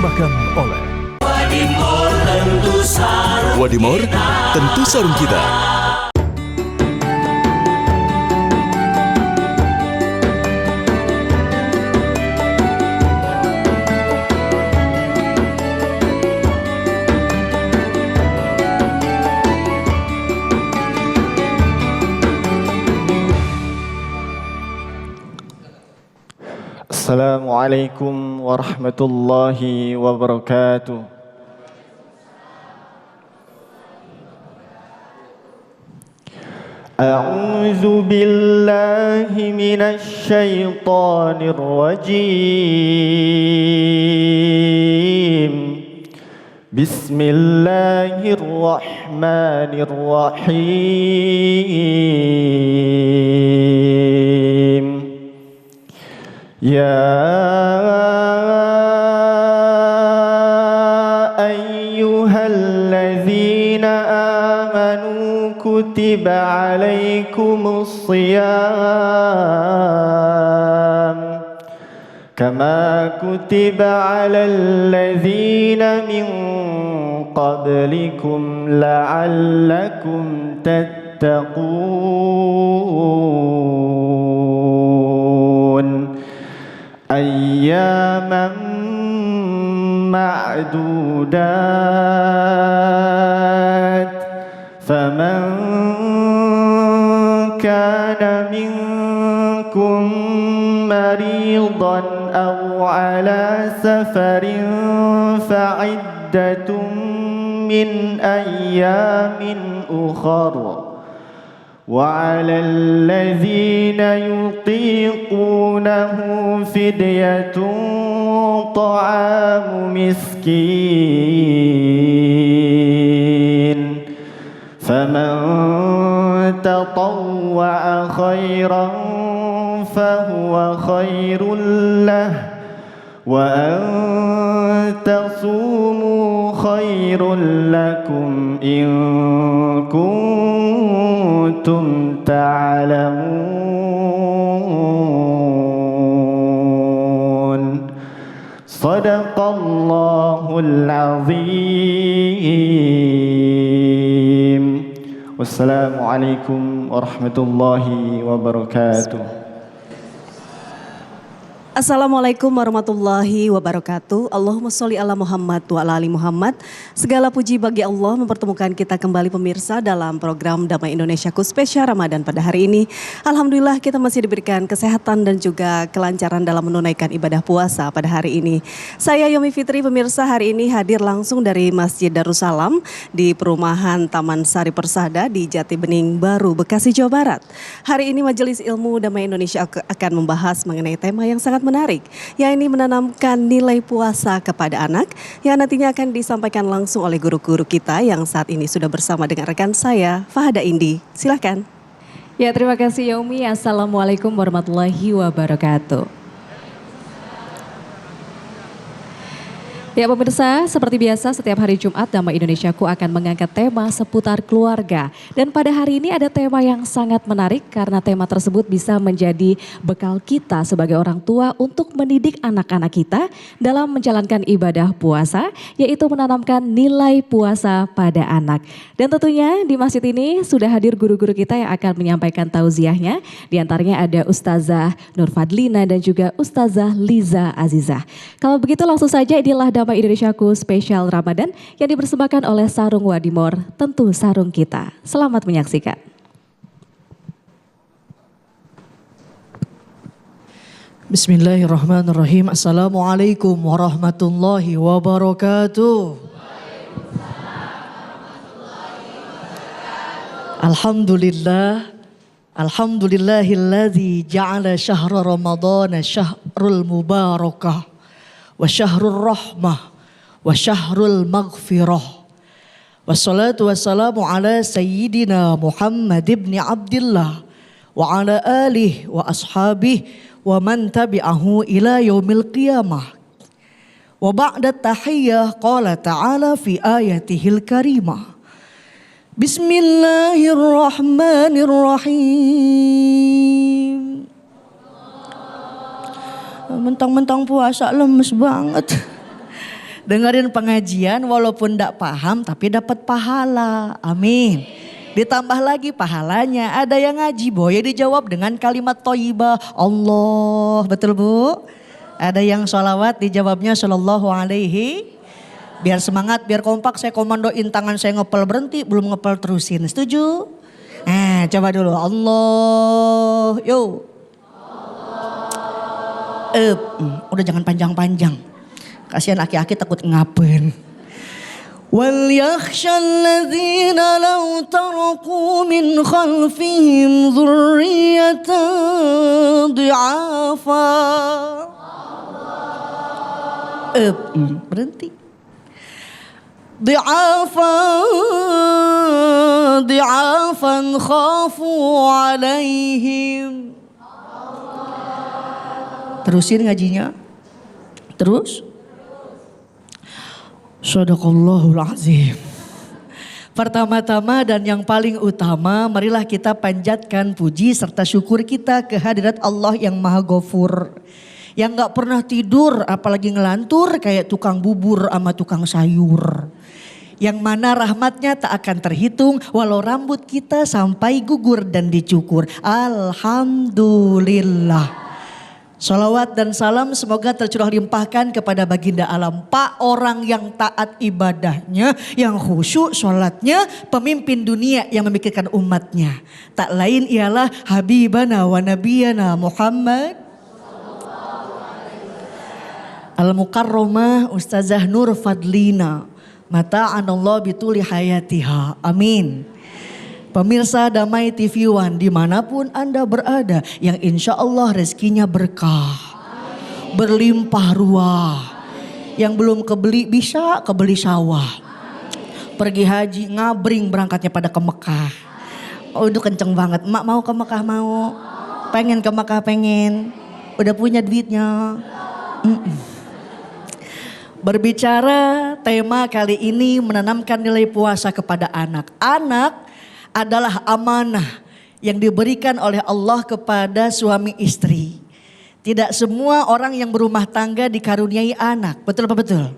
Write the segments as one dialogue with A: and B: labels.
A: dipersembahkan oleh
B: Wadimor, tentu sarung kita.
C: Assalamualaikum warahmatullahi wabarakatuh. A'udzu billahi minasy syaithanir rajim. Bismillahirrahmanirrahim. Ya ayyuhalladzina amanu kutiba alaikumus shiyam kama kutiba alal ladzina min qablikum la'allakum tattaqun. Ayyaman ma'dudat faman kana minkum maridan aw ala safarin fa'iddatun min ayyamin ukhra وعلى الذين يطيقونه فدية طعام مسكين فمن تطوع خيرا فهو خير له وأن تصوموا خير لكم إن كنتم تعلمون. صدق الله العظيم. والسلام عليكم ورحمة الله وبركاته.
D: Assalamualaikum warahmatullahi wabarakatuh. Allahumma sholli ala Muhammad wa ala ali Muhammad. Segala puji bagi Allah mempertemukan kita kembali pemirsa dalam program Damai Indonesiaku spesial Ramadan pada hari ini. Alhamdulillah kita masih diberikan kesehatan dan juga kelancaran dalam menunaikan ibadah puasa pada hari ini. Saya Yomi Fitri pemirsa hari ini hadir langsung dari Masjid Darussalam di perumahan Taman Sari Persada di Jati Bening Baru, Bekasi, Jawa Barat. Hari ini Majelis Ilmu Damai Indonesia akan membahas mengenai tema yang sangat menarik, yang ini menanamkan nilai puasa kepada anak yang nantinya akan disampaikan langsung oleh guru-guru kita yang saat ini sudah bersama dengan rekan saya Fahada Indi. Silakan.
E: Ya, terima kasih Yomi. Assalamualaikum warahmatullahi wabarakatuh. Ya pemirsa, seperti biasa setiap hari Jumat Damai Indonesiaku akan mengangkat tema seputar keluarga. Dan pada hari ini ada tema yang sangat menarik karena tema tersebut bisa menjadi bekal kita sebagai orang tua untuk mendidik anak-anak kita dalam menjalankan ibadah puasa, yaitu menanamkan nilai puasa pada anak. Dan tentunya di masjid ini sudah hadir guru-guru kita yang akan menyampaikan tauziahnya. Di antaranya ada Ustazah Nur Fadlina dan juga Ustazah Liza Azizah. Kalau begitu langsung saja inilah Damai Indonesiaku spesial Ramadan yang dipersembahkan oleh Sarung Wadimor, tentu sarung kita. Selamat menyaksikan.
F: Bismillahirrahmanirrahim. Assalamualaikum warahmatullahi wabarakatuh. Alhamdulillah. Alhamdulillahilladzi ja'ala syahra ramadana syahrul mubarakah wa syahrul rahmah wa syahrul maghfirah. Wassalatu wassalamu ala sayyidina Muhammad ibn Abdillah wa ala alihi wa ashabihi wa man tabi'ahu ila yaumil qiyamah. Wa ba'da tahiyyah qala ta'ala fi ayatihil karimah. Bismillahirrahmanirrahim. Mentang-mentang puasa lemes banget. dengerin pengajian walaupun tidak paham tapi dapat pahala. Amin. Ditambah lagi pahalanya ada yang ngaji boleh dijawab dengan kalimat thayyibah Allah. Betul Bu? Ada yang sholawat dijawabnya sallallahu alaihi. Biar semangat, biar kompak, saya komandoin tangan saya ngepel berhenti, belum ngepel terusin. Setuju? Nah coba dulu Allah. Yo. Udah jangan panjang-panjang. Kasihan aki-aki takut ngapen. Wal yakhshal ladzina law taraku min khalfihim dzurriyyatan dhi'afa. Berhenti. Dhi'afan khafu alaihim. Terusin ngajinya. Terus. Shadaqallahul azim. Pertama-tama dan yang paling utama, marilah kita panjatkan puji serta syukur kita ke hadirat Allah yang Maha Ghafur. Yang gak pernah tidur apalagi ngelantur kayak tukang bubur sama tukang sayur. Yang mana rahmatnya tak akan terhitung walau rambut kita sampai gugur dan dicukur. Alhamdulillah. Salawat dan salam semoga tercurah limpahkan kepada baginda alam. Pak orang yang taat ibadahnya, yang khusyuk sholatnya, pemimpin dunia yang memikirkan umatnya. Tak lain ialah Habibana wa Nabiyana Muhammad. Al-Mukarramah Ustazah Nur Fadlina. Mata'anallah bituli hayatiha. Amin. Pemirsa Damai TV One dimanapun Anda berada, yang insya Allah rezekinya berkah, berlimpah ruah. Yang belum kebeli bisa kebeli sawah. Pergi haji ngabring berangkatnya pada ke Mekah. Oh itu kenceng banget. Emak mau ke Mekah mau, pengen ke Mekah pengen, udah punya duitnya. Berbicara tema kali ini menanamkan nilai puasa kepada anak. Anak adalah amanah yang diberikan oleh Allah kepada suami istri. Tidak semua orang yang berumah tangga dikaruniai anak. Betul apa betul?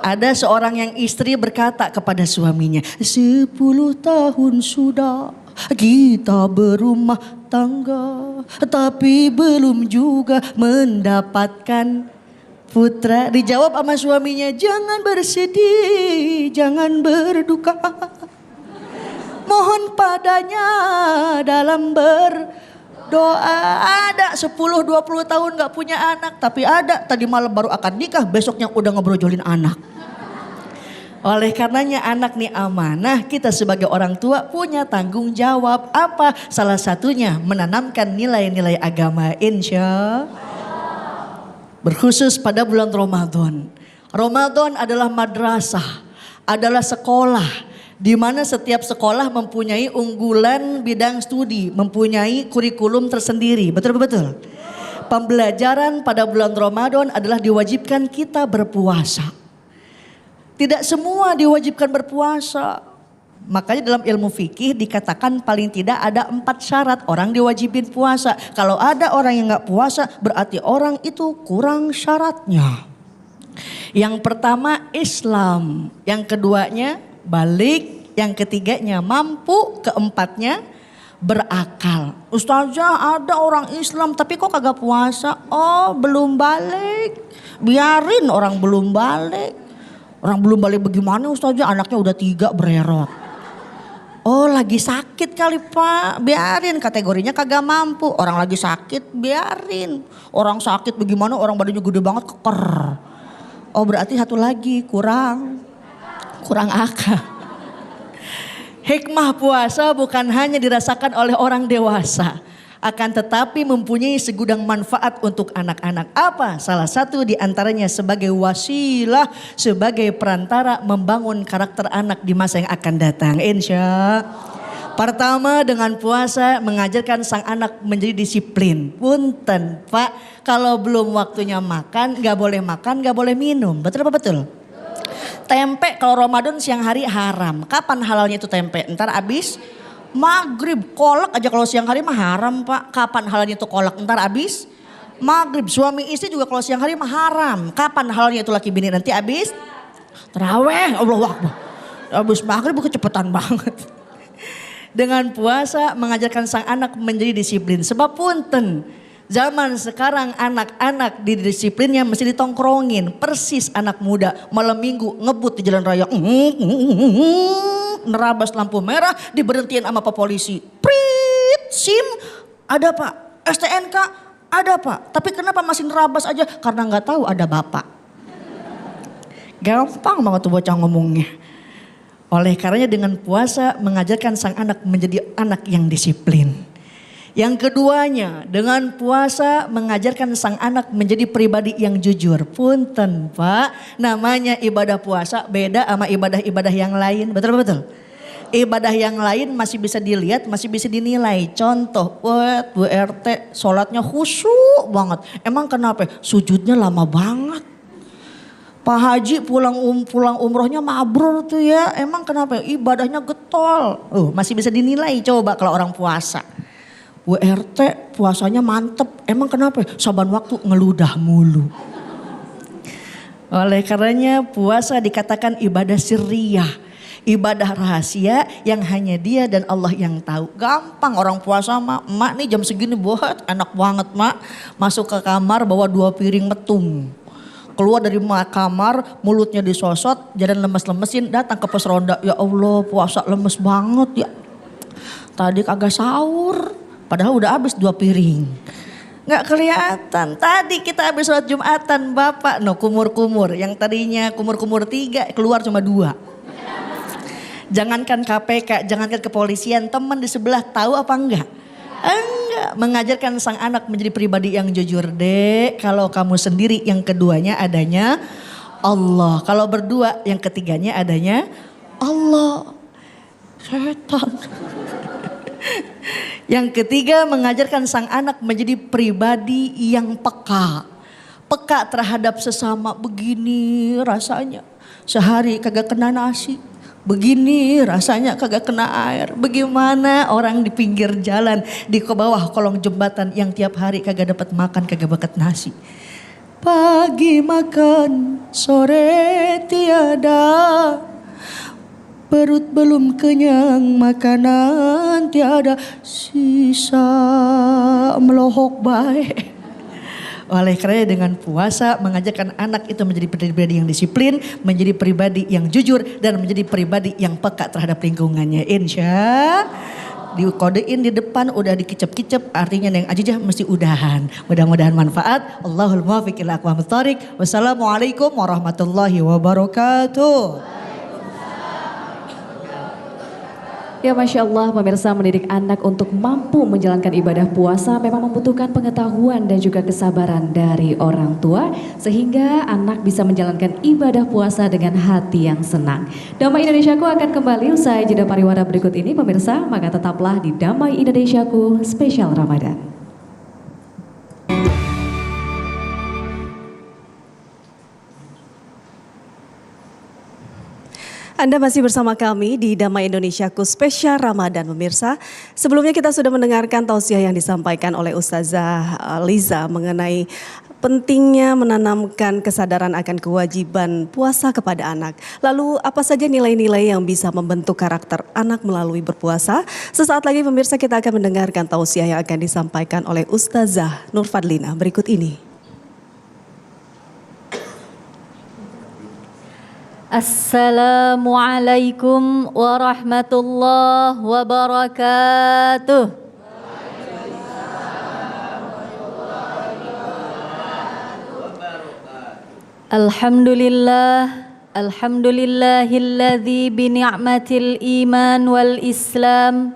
F: Ada seorang yang istri berkata kepada suaminya, 10 tahun sudah kita berumah tangga, tapi belum juga mendapatkan putra. Dijawab sama suaminya, jangan bersedih, jangan berduka. Mohon padanya dalam berdoa. Ada 10-20 tahun gak punya anak. Tapi ada tadi malam baru akan nikah, besoknya udah ngebrojolin anak. Oleh karenanya anak nih amanah. Kita sebagai orang tua punya tanggung jawab. Apa? Salah satunya menanamkan nilai-nilai agama insya. Berkhusus pada bulan Ramadan. Ramadan adalah madrasah, adalah sekolah. Di mana setiap sekolah mempunyai unggulan bidang studi, mempunyai kurikulum tersendiri. Betul-betul. Pembelajaran pada bulan Ramadan adalah diwajibkan kita berpuasa. Tidak semua diwajibkan berpuasa. Makanya dalam ilmu fikih dikatakan paling tidak ada 4 syarat orang diwajibin puasa. Kalau ada orang yang gak puasa berarti orang itu kurang syaratnya. Yang pertama Islam, yang keduanya balik, yang ketiganya mampu, keempatnya berakal. Ustazah ada orang Islam tapi kok kagak puasa? Oh belum balik, biarin orang belum balik. Orang belum balik bagaimana Ustazah, anaknya udah 3 bererot. Oh lagi sakit kali Pak, biarin, kategorinya kagak mampu. Orang lagi sakit biarin, orang sakit bagaimana, orang badannya gede banget keker. Oh berarti satu lagi kurang akal. Hikmah puasa bukan hanya dirasakan oleh orang dewasa, akan tetapi mempunyai segudang manfaat untuk anak-anak. Apa? Salah satu diantaranya sebagai wasilah, sebagai perantara membangun karakter anak di masa yang akan datang. Insya. Pertama dengan puasa mengajarkan sang anak menjadi disiplin. Punten Pak, kalau belum waktunya makan, gak boleh makan, gak boleh minum. Betul apa betul? Tempe kalau Ramadan siang hari haram. Kapan halalnya itu tempe? Ntar abis maghrib. Kolak aja kalau siang hari mah haram Pak. Kapan halalnya itu kolak? Ntar abis Maghrib. Suami istri juga kalau siang hari mah haram. Kapan halnya itu laki bini? Nanti habis taraweh. Allahu Akbar. Habis maghrib kecepatan banget. Dengan puasa mengajarkan sang anak menjadi disiplin. Sebab punten, zaman sekarang anak-anak didisiplinnya mesti ditongkrongin. Persis anak muda malam minggu ngebut di jalan raya. Nerabas lampu merah diberhentiin sama pak polisi. Prit, SIM ada pak, STNK ada pak. Tapi kenapa masih nerabas aja? Karena nggak tahu ada bapak. Gampang banget tuh bocah ngomongnya. Oleh karenanya dengan puasa mengajarkan sang anak menjadi anak yang disiplin. Yang keduanya dengan puasa mengajarkan sang anak menjadi pribadi yang jujur. Punten pak, namanya ibadah puasa beda sama ibadah-ibadah yang lain. Betul-betul. Ibadah yang lain masih bisa dilihat, masih bisa dinilai. Contoh, Bu RT sholatnya khusyuk banget. Emang kenapa? Sujudnya lama banget. Pak Haji pulang umrohnya mabrur tuh ya. Emang kenapa? Ibadahnya getol. Masih bisa dinilai coba kalau orang puasa. Bu RT puasanya mantep. Emang kenapa? Saban waktu ngeludah mulu. Oleh karenanya puasa dikatakan ibadah sirriyah. Ibadah rahasia yang hanya dia dan Allah yang tahu. Gampang orang puasa mak nih jam segini buat enak banget mak. Masuk ke kamar bawa 2 piring metung. Keluar dari kamar mulutnya disosot, jalan lemes-lemesin, datang ke pos ronda. Ya Allah puasa lemes banget ya. Tadi kagak sahur. Padahal udah habis 2 piring. Gak kelihatan. Tadi kita habis sholat Jumatan Bapak. Kumur-kumur. Yang tadinya kumur-kumur 3 keluar cuma 2. Jangankan KPK, jangankan kepolisian. Teman di sebelah tahu apa enggak? Enggak. Mengajarkan sang anak menjadi pribadi yang jujur. Dek, kalau kamu sendiri yang keduanya adanya Allah. Kalau berdua yang ketiganya adanya Allah. Setan. Yang ketiga mengajarkan sang anak menjadi pribadi yang peka. Peka terhadap sesama. Begini rasanya sehari kagak kena nasi. Begini rasanya kagak kena air. Bagaimana orang di pinggir jalan, di bawah kolong jembatan yang tiap hari kagak dapat makan, kagak bakat nasi. Pagi makan, sore tiada. Perut belum kenyang, makanan tiada, sisa melohok baik. Oleh karena dengan puasa mengajarkan anak itu menjadi pribadi yang disiplin, menjadi pribadi yang jujur, dan menjadi pribadi yang peka terhadap lingkungannya. Insya dikodein di depan udah dikicep-kicep, artinya yang ajijah mesti udahan. Mudah-mudahan manfaat. Allahul muwaffiq ila aqwamit thoriq. Wassalamualaikum warahmatullahi wabarakatuh.
E: Ya Masya Allah, pemirsa, mendidik anak untuk mampu menjalankan ibadah puasa memang membutuhkan pengetahuan dan juga kesabaran dari orang tua. Sehingga anak bisa menjalankan ibadah puasa dengan hati yang senang. Damai Indonesiaku akan kembali usai jeda pariwara berikut ini pemirsa. Maka tetaplah di Damai Indonesiaku spesial Ramadan.
D: Anda masih bersama kami di Damai Indonesiaku spesial Ramadan pemirsa. Sebelumnya kita sudah mendengarkan tausiah yang disampaikan oleh Ustazah Liza mengenai pentingnya menanamkan kesadaran akan kewajiban puasa kepada anak. Lalu apa saja nilai-nilai yang bisa membentuk karakter anak melalui berpuasa? Sesaat lagi pemirsa kita akan mendengarkan tausiah yang akan disampaikan oleh Ustazah Nur Fadlina berikut ini.
A: Assalamualaikum warahmatullahi wabarakatuh. Alhamdulillahilladzi bini'matil iman wal islam.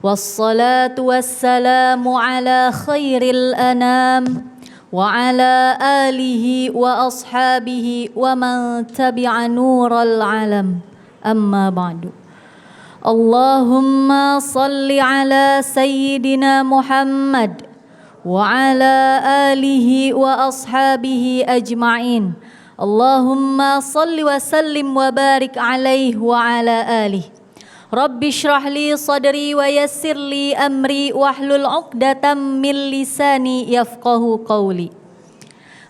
A: Wassalatu wassalamu ala khairil anam. وعلى آله وأصحابه ومن تبع نور العالم أما بعد اللهم صل على سيدنا محمد وعلى آله وأصحابه أجمعين اللهم صل وسلم وبارك عليه وعلى آله Rabbi shrah li sadri wa yassir li amri wahlul 'uqdatam min lisani yafqahu qawli.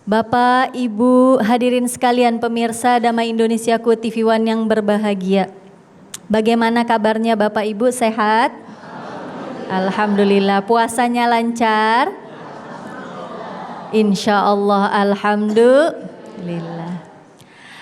A: Bapak, Ibu, hadirin sekalian pemirsa Damai Indonesiaku TV One yang berbahagia. Bagaimana kabarnya Bapak Ibu, sehat? Alhamdulillah. Puasanya lancar? Insya Allah, alhamdulillah.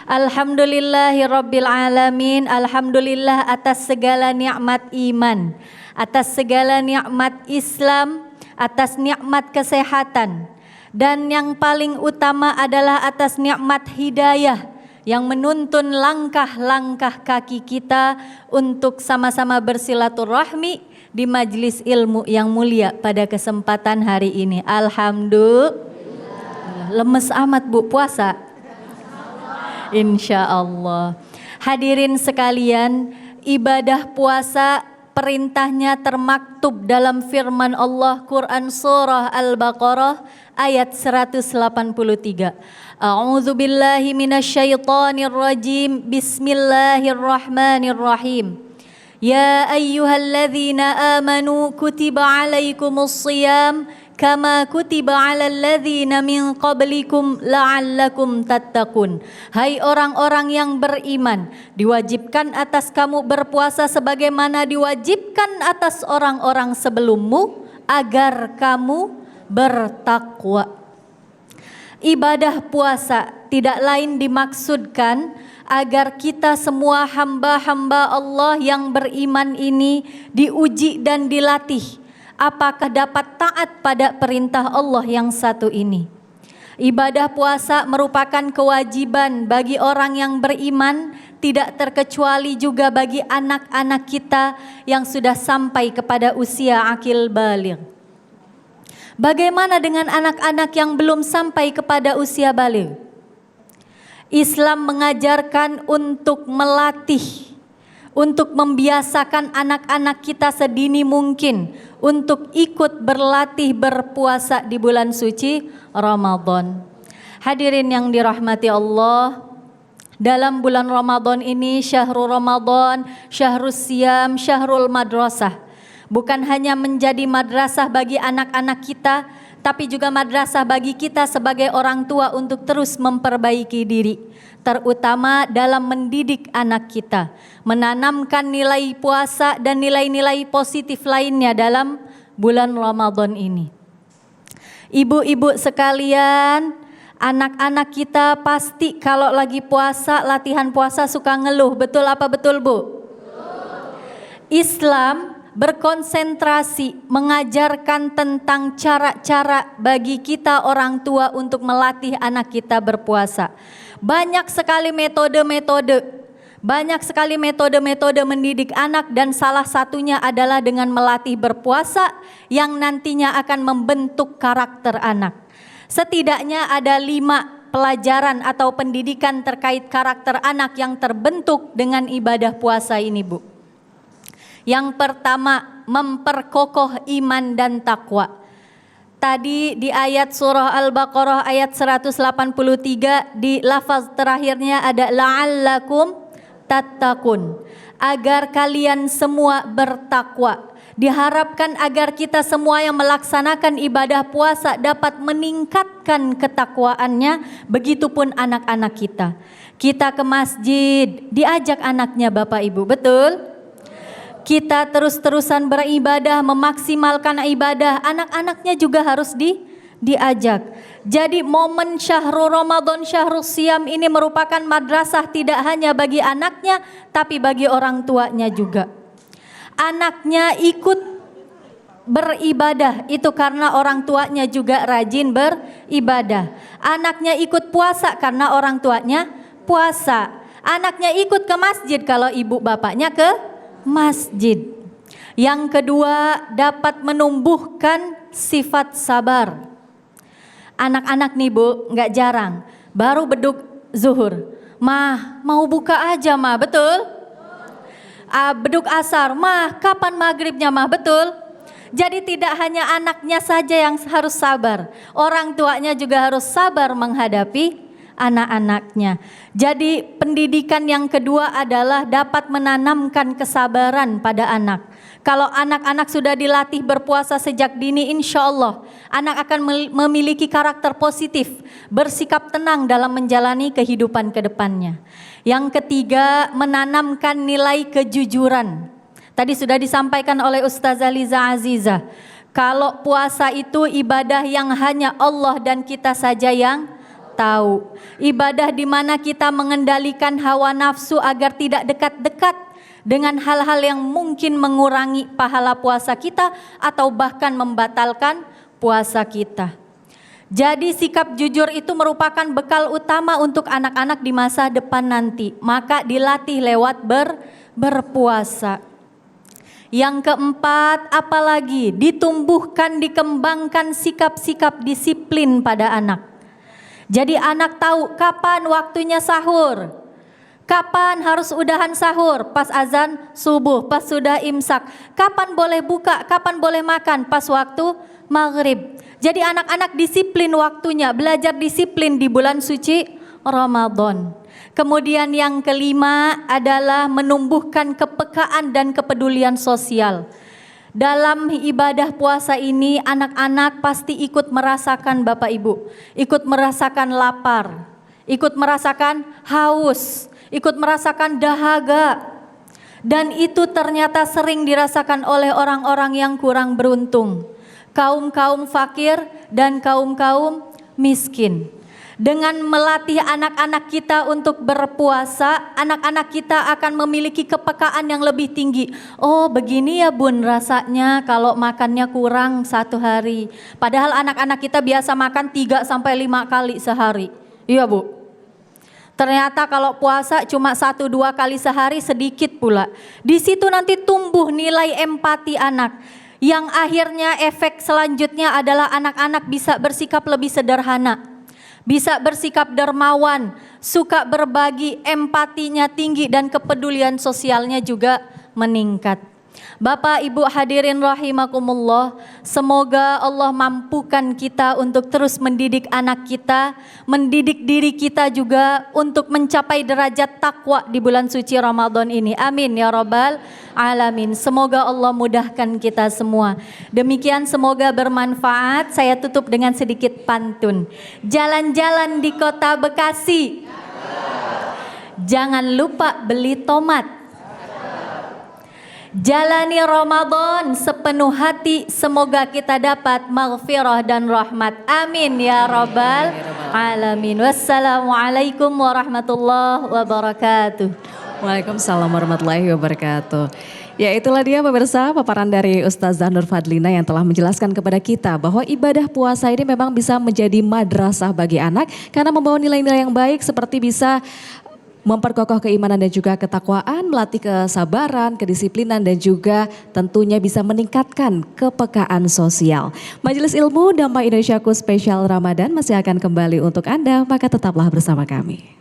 A: Alhamdulillahirabbil alamin. Alhamdulillah atas segala nikmat iman, atas segala nikmat Islam, atas nikmat kesehatan, dan yang paling utama adalah atas nikmat hidayah yang menuntun langkah-langkah kaki kita untuk sama-sama bersilaturahmi di majelis ilmu yang mulia pada kesempatan hari ini. Alhamdulillah. Lemes amat Bu puasa. Insya Allah. Hadirin sekalian, ibadah puasa perintahnya termaktub dalam firman Allah Quran surah Al-Baqarah ayat 183. A'udzu billahi minasyaitonir rajim. Bismillahirrahmanirrahim. Ya ayyuhalladzina amanu kutiba alaikumus shiyam kama kutiba alal ladzina min qablikum la'allakum tattaqun. Hai orang-orang yang beriman, diwajibkan atas kamu berpuasa sebagaimana diwajibkan atas orang-orang sebelummu agar kamu bertakwa. Ibadah puasa tidak lain dimaksudkan agar kita semua hamba-hamba Allah yang beriman ini diuji dan dilatih apakah dapat taat pada perintah Allah yang satu ini. Ibadah puasa merupakan kewajiban bagi orang yang beriman, tidak terkecuali juga bagi anak-anak kita yang sudah sampai kepada usia akil baligh. Bagaimana dengan anak-anak yang belum sampai kepada usia baligh? Islam mengajarkan untuk melatih, untuk membiasakan anak-anak kita sedini mungkin untuk ikut berlatih berpuasa di bulan suci Ramadan. Hadirin yang dirahmati Allah, dalam bulan Ramadan ini syahrul Ramadan, syahrus siyam, syahrul madrasah. Bukan hanya menjadi madrasah bagi anak-anak kita, tapi juga madrasah bagi kita sebagai orang tua untuk terus memperbaiki diri, terutama dalam mendidik anak kita, menanamkan nilai puasa dan nilai-nilai positif lainnya dalam bulan Ramadan ini. Ibu-ibu sekalian, anak-anak kita pasti kalau lagi puasa, latihan puasa suka ngeluh, betul apa betul Bu? Islam berkonsentrasi mengajarkan tentang cara-cara bagi kita orang tua untuk melatih anak kita berpuasa. Banyak sekali metode mendidik anak, dan salah satunya adalah dengan melatih berpuasa yang nantinya akan membentuk karakter anak. Setidaknya ada 5 pelajaran atau pendidikan terkait karakter anak yang terbentuk dengan ibadah puasa ini Bu. Yang pertama, memperkokoh iman dan takwa. Tadi di ayat surah Al-Baqarah ayat 183 di lafaz terakhirnya ada la'allakum tattaqun, agar kalian semua bertakwa. Diharapkan agar kita semua yang melaksanakan ibadah puasa dapat meningkatkan ketakwaannya, begitupun anak-anak kita. Kita ke masjid, diajak anaknya Bapak Ibu, betul? Kita terus-terusan beribadah, memaksimalkan ibadah, anak-anaknya juga harus diajak. Jadi momen syahrul Ramadan, syahrul siyam ini merupakan madrasah tidak hanya bagi anaknya, tapi bagi orang tuanya juga. Anaknya ikut beribadah itu karena orang tuanya juga rajin beribadah. Anaknya ikut puasa karena orang tuanya puasa. Anaknya ikut ke masjid kalau ibu bapaknya ke masjid. Yang kedua, dapat menumbuhkan sifat sabar. Anak-anak nih Bu, nggak jarang baru beduk zuhur, mah mau buka aja mah, betul? Beduk asar, mah kapan maghribnya mah, betul? Jadi tidak hanya anaknya saja yang harus sabar, orang tuanya juga harus sabar menghadapi anak-anaknya. Jadi pendidikan yang kedua adalah dapat menanamkan kesabaran pada anak. Kalau anak-anak sudah dilatih berpuasa sejak dini, insya Allah anak akan memiliki karakter positif, bersikap tenang dalam menjalani kehidupan ke depannya. Yang ketiga, menanamkan nilai kejujuran. Tadi sudah disampaikan oleh Ustazah Liza Azizah, kalau puasa itu ibadah yang hanya Allah dan kita saja yang tahu. Ibadah di mana kita mengendalikan hawa nafsu agar tidak dekat-dekat dengan hal-hal yang mungkin mengurangi pahala puasa kita atau bahkan membatalkan puasa kita. Jadi sikap jujur itu merupakan bekal utama untuk anak-anak di masa depan nanti. Maka dilatih lewat berpuasa. Yang keempat, apalagi ditumbuhkan, dikembangkan sikap-sikap disiplin pada anak. Jadi anak tahu kapan waktunya sahur, kapan harus udahan sahur, pas azan subuh, pas sudah imsak, kapan boleh buka, kapan boleh makan, pas waktu maghrib. Jadi anak-anak disiplin waktunya, belajar disiplin di bulan suci Ramadan. Kemudian yang kelima adalah menumbuhkan kepekaan dan kepedulian sosial. Dalam ibadah puasa ini anak-anak pasti ikut merasakan Bapak Ibu, ikut merasakan lapar, ikut merasakan haus, ikut merasakan dahaga. Dan itu ternyata sering dirasakan oleh orang-orang yang kurang beruntung, kaum-kaum fakir dan kaum-kaum miskin. Dengan melatih anak-anak kita untuk berpuasa, anak-anak kita akan memiliki kepekaan yang lebih tinggi. Oh begini ya bun rasanya kalau makannya kurang satu hari. Padahal anak-anak kita biasa makan 3-5 kali sehari. Iya bu. Ternyata kalau puasa cuma 1-2 kali sehari sedikit pula. Di situ nanti tumbuh nilai empati anak. Yang akhirnya efek selanjutnya adalah anak-anak bisa bersikap lebih sederhana. Bisa bersikap dermawan, suka berbagi, empatinya tinggi dan kepedulian sosialnya juga meningkat. Bapak Ibu hadirin rahimakumullah, semoga Allah mampukan kita untuk terus mendidik anak kita, mendidik diri kita juga untuk mencapai derajat takwa di bulan suci Ramadan ini. Amin ya rabbal alamin. Semoga Allah mudahkan kita semua. Demikian semoga bermanfaat. Saya tutup dengan sedikit pantun. Jalan-jalan di kota Bekasi, jangan lupa beli tomat. Jalani Ramadan sepenuh hati, semoga kita dapat maghfirah dan rahmat. Amin ya rabbal alamin. Wassalamualaikum warahmatullahi wabarakatuh.
E: Waalaikumsalam warahmatullahi wabarakatuh. Ya itulah dia pemirsa paparan dari Ustazah Nur Fadlina yang telah menjelaskan kepada kita bahwa ibadah puasa ini memang bisa menjadi madrasah bagi anak karena membawa nilai-nilai yang baik seperti bisa memperkokoh keimanan dan juga ketakwaan, melatih kesabaran, kedisiplinan dan juga tentunya bisa meningkatkan kepekaan sosial. Majelis Ilmu Damai Indonesiaku spesial Ramadan masih akan kembali untuk Anda, maka tetaplah bersama kami.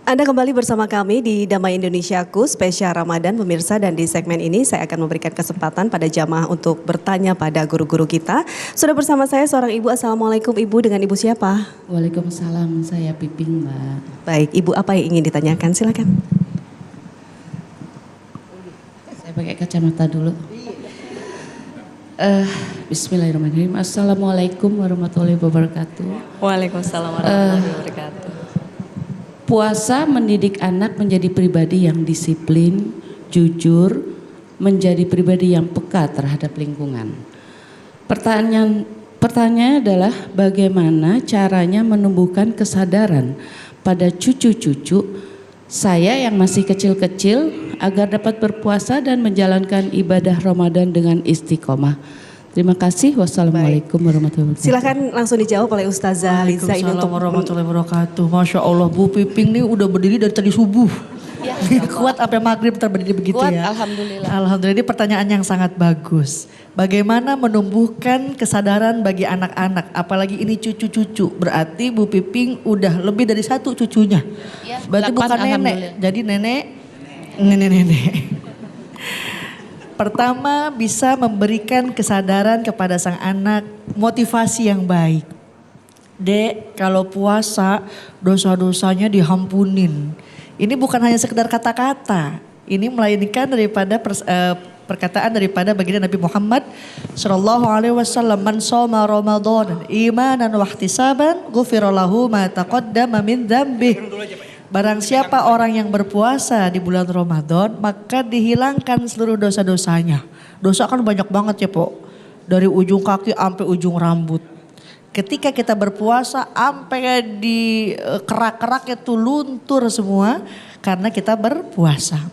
D: Anda kembali bersama kami di Damai Indonesiaku spesial Ramadan pemirsa, dan di segmen ini saya akan memberikan kesempatan pada jamaah untuk bertanya pada guru-guru kita. Sudah bersama saya seorang ibu. Assalamualaikum ibu, dengan ibu siapa?
G: Waalaikumsalam, saya Piping Mbak.
D: Baik, ibu apa yang ingin ditanyakan? Silakan.
G: Saya pakai kacamata dulu. Bismillahirrahmanirrahim. Assalamualaikum warahmatullahi wabarakatuh.
E: Waalaikumsalam warahmatullahi wabarakatuh.
G: Puasa mendidik anak menjadi pribadi yang disiplin, jujur, menjadi pribadi yang peka terhadap lingkungan. Pertanyaan adalah bagaimana caranya menumbuhkan kesadaran pada cucu-cucu saya yang masih kecil-kecil agar dapat berpuasa dan menjalankan ibadah Ramadan dengan istiqomah. Terima kasih. Wassalamualaikum warahmatullahi wabarakatuh.
D: Silakan langsung dijawab oleh Ustazah Liza ini untuk
F: warahmatullahi wabarakatuh. Masya Allah, Bu Piping nih udah berdiri dari tadi subuh. Ya, kuat sampai maghrib berdiri begitu
G: kuat,
F: ya.
G: Alhamdulillah.
F: Alhamdulillah, ini pertanyaan yang sangat bagus. Bagaimana menumbuhkan kesadaran bagi anak-anak, apalagi ini cucu-cucu. Berarti Bu Piping udah lebih dari satu cucunya.
G: Ya,
F: berarti
G: 8,
F: bukan nenek, jadi nenek. Pertama, bisa memberikan kesadaran kepada sang anak, motivasi yang baik. Dek, kalau puasa dosa-dosanya dihampunin. Ini bukan hanya sekedar kata-kata. Ini melainkan daripada perkataan daripada baginda Nabi Muhammad sallallahu alaihi wasallam, man shoma ramadan imanan wa ihtisaban ghufira lahu ma taqaddama min dzambih. Barang siapa orang yang berpuasa di bulan Ramadan, maka dihilangkan seluruh dosa-dosanya. Dosa kan banyak banget ya, Po. Dari ujung kaki sampai ujung rambut. Ketika kita berpuasa sampai di kerak-kerak itu luntur semua karena kita berpuasa.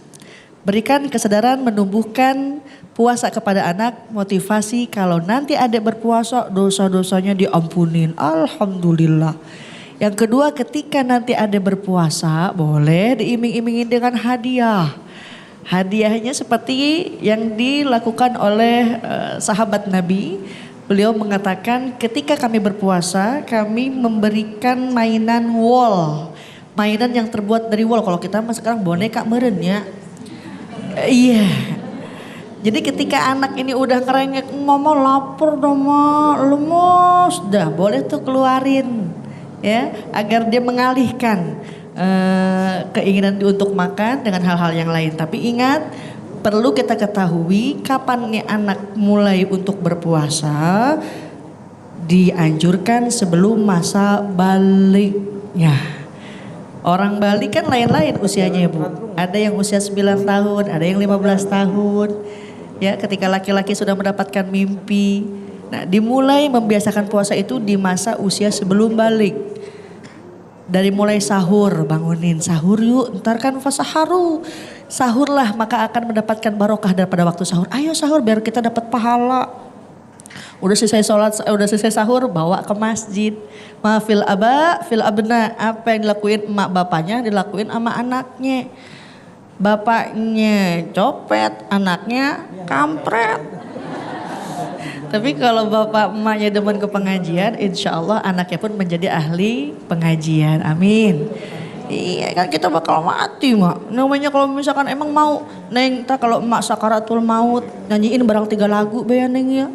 F: Berikan kesadaran menumbuhkan puasa kepada anak, motivasi kalau nanti adik berpuasa dosa-dosanya diampunin. Alhamdulillah. Yang kedua, ketika nanti adik berpuasa boleh diiming-imingin dengan hadiah. Hadiahnya seperti yang dilakukan oleh sahabat Nabi. Beliau mengatakan ketika kami berpuasa kami memberikan mainan wall. Mainan yang terbuat dari wall. Kalau kita sekarang boneka meren ya. Iya. Jadi ketika anak ini udah ngerengek, mama lapar dong ma, lemes, dah boleh tuh keluarin. Ya, agar dia mengalihkan keinginan untuk makan dengan hal-hal yang lain. Tapi ingat, perlu kita ketahui kapan nih anak mulai untuk berpuasa, dianjurkan sebelum masa baliknya. Orang balik kan lain-lain usianya ya Bu. Ada yang usia 9 tahun, ada yang 15 tahun. Ya, ketika laki-laki sudah mendapatkan mimpi. Nah, dimulai membiasakan puasa itu di masa usia sebelum balik. Dari mulai sahur, bangunin sahur yuk, ntar kan fasaharu. Sahurlah maka akan mendapatkan barokah daripada waktu sahur. Ayo sahur biar kita dapat pahala. Udah selesai sholat, udah selesai sahur, bawa ke masjid. Maafil aba, fil abna. Apa yang dilakuin emak bapaknya dilakuin sama anaknya. Bapaknya copet, anaknya kampret. Tapi kalau bapak emaknya demen ke pengajian, insya Allah anaknya pun menjadi ahli pengajian. Amin. Iya kan kita bakal mati mak. Namanya kalau misalkan emang mau. Neng, kalau emak sakaratul maut nyanyiin barang 3 lagu be ya Neng ya.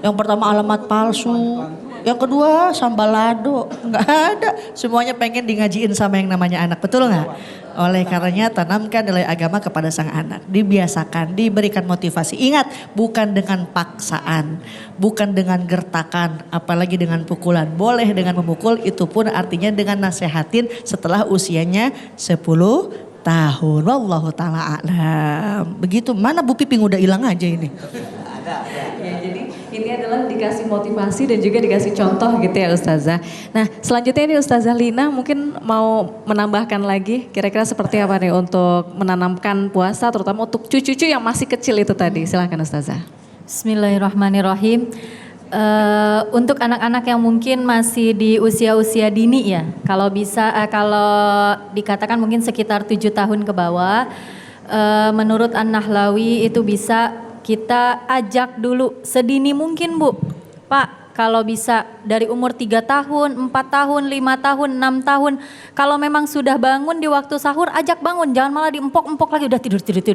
F: Yang pertama alamat palsu. Yang kedua sambalado. Enggak ada. Semuanya pengen di ngajiin sama yang namanya anak. Betul gak? Oleh karenanya tanamkan nilai agama kepada sang anak. Dibiasakan, diberikan motivasi. Ingat, bukan dengan paksaan. Bukan dengan gertakan, apalagi dengan pukulan. Boleh dengan memukul, itu pun artinya dengan nasehatin setelah usianya 10 tahun. Wallahu ta'ala a'lam. Begitu, mana Bu Piping udah hilang aja ini.
E: Ya, jadi ini adalah dikasih motivasi dan juga dikasih contoh gitu ya Ustazah. Nah selanjutnya ini Ustazah Lina mungkin mau menambahkan lagi kira-kira seperti apa nih untuk menanamkan puasa terutama untuk cucu-cucu yang masih kecil itu tadi. Silakan Ustazah.
A: Bismillahirrahmanirrahim. Untuk anak-anak yang mungkin masih di usia-usia dini ya, kalau bisa kalau dikatakan mungkin sekitar 7 tahun ke bawah, menurut An-Nahlawi itu bisa kita ajak dulu sedini mungkin Bu. Pak, kalau bisa dari umur 3 tahun, 4 tahun, 5 tahun, 6 tahun. Kalau memang sudah bangun di waktu sahur, ajak bangun. Jangan malah diempok-empok lagi, udah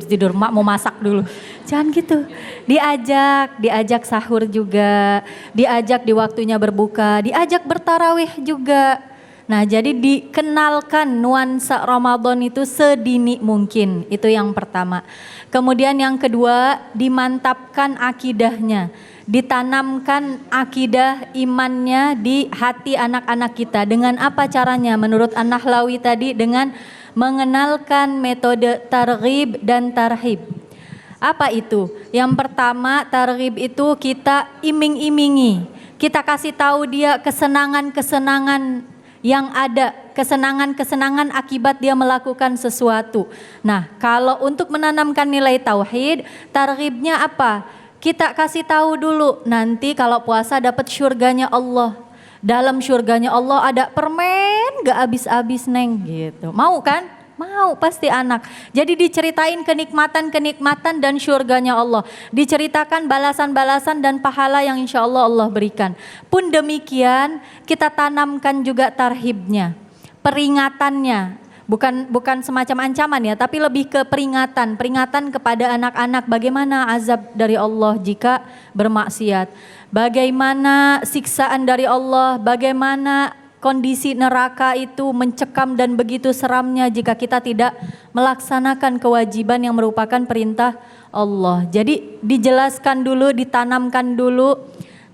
A: tidur. Mak mau masak dulu. Jangan gitu. Diajak sahur juga. Diajak di waktunya berbuka, diajak bertarawih juga. Nah jadi dikenalkan nuansa Ramadan itu sedini mungkin. Itu yang pertama. Kemudian yang kedua, dimantapkan akidahnya, ditanamkan akidah imannya di hati anak-anak kita. Dengan apa caranya? Menurut An-Nahlawi tadi dengan mengenalkan metode targhib dan tarhib. Apa itu? Yang pertama, targhib itu kita iming-imingi. Kita kasih tahu dia kesenangan-kesenangan yang ada, kesenangan-kesenangan akibat dia melakukan sesuatu. Nah, kalau untuk menanamkan nilai tauhid, targhibnya apa? Kita kasih tahu dulu, nanti kalau puasa dapat syurganya Allah. Dalam syurganya Allah ada permen gak habis-habis Neng gitu. Mau kan? Mau pasti anak. Jadi diceritain kenikmatan-kenikmatan dan syurganya Allah. Diceritakan balasan-balasan dan pahala yang insya Allah Allah berikan. Pun demikian kita tanamkan juga tarhibnya, peringatannya. bukan semacam ancaman ya, tapi lebih ke peringatan kepada anak-anak bagaimana azab dari Allah jika bermaksiat, bagaimana siksaan dari Allah, bagaimana kondisi neraka itu mencekam dan begitu seramnya jika kita tidak melaksanakan kewajiban yang merupakan perintah Allah. Jadi dijelaskan dulu, ditanamkan dulu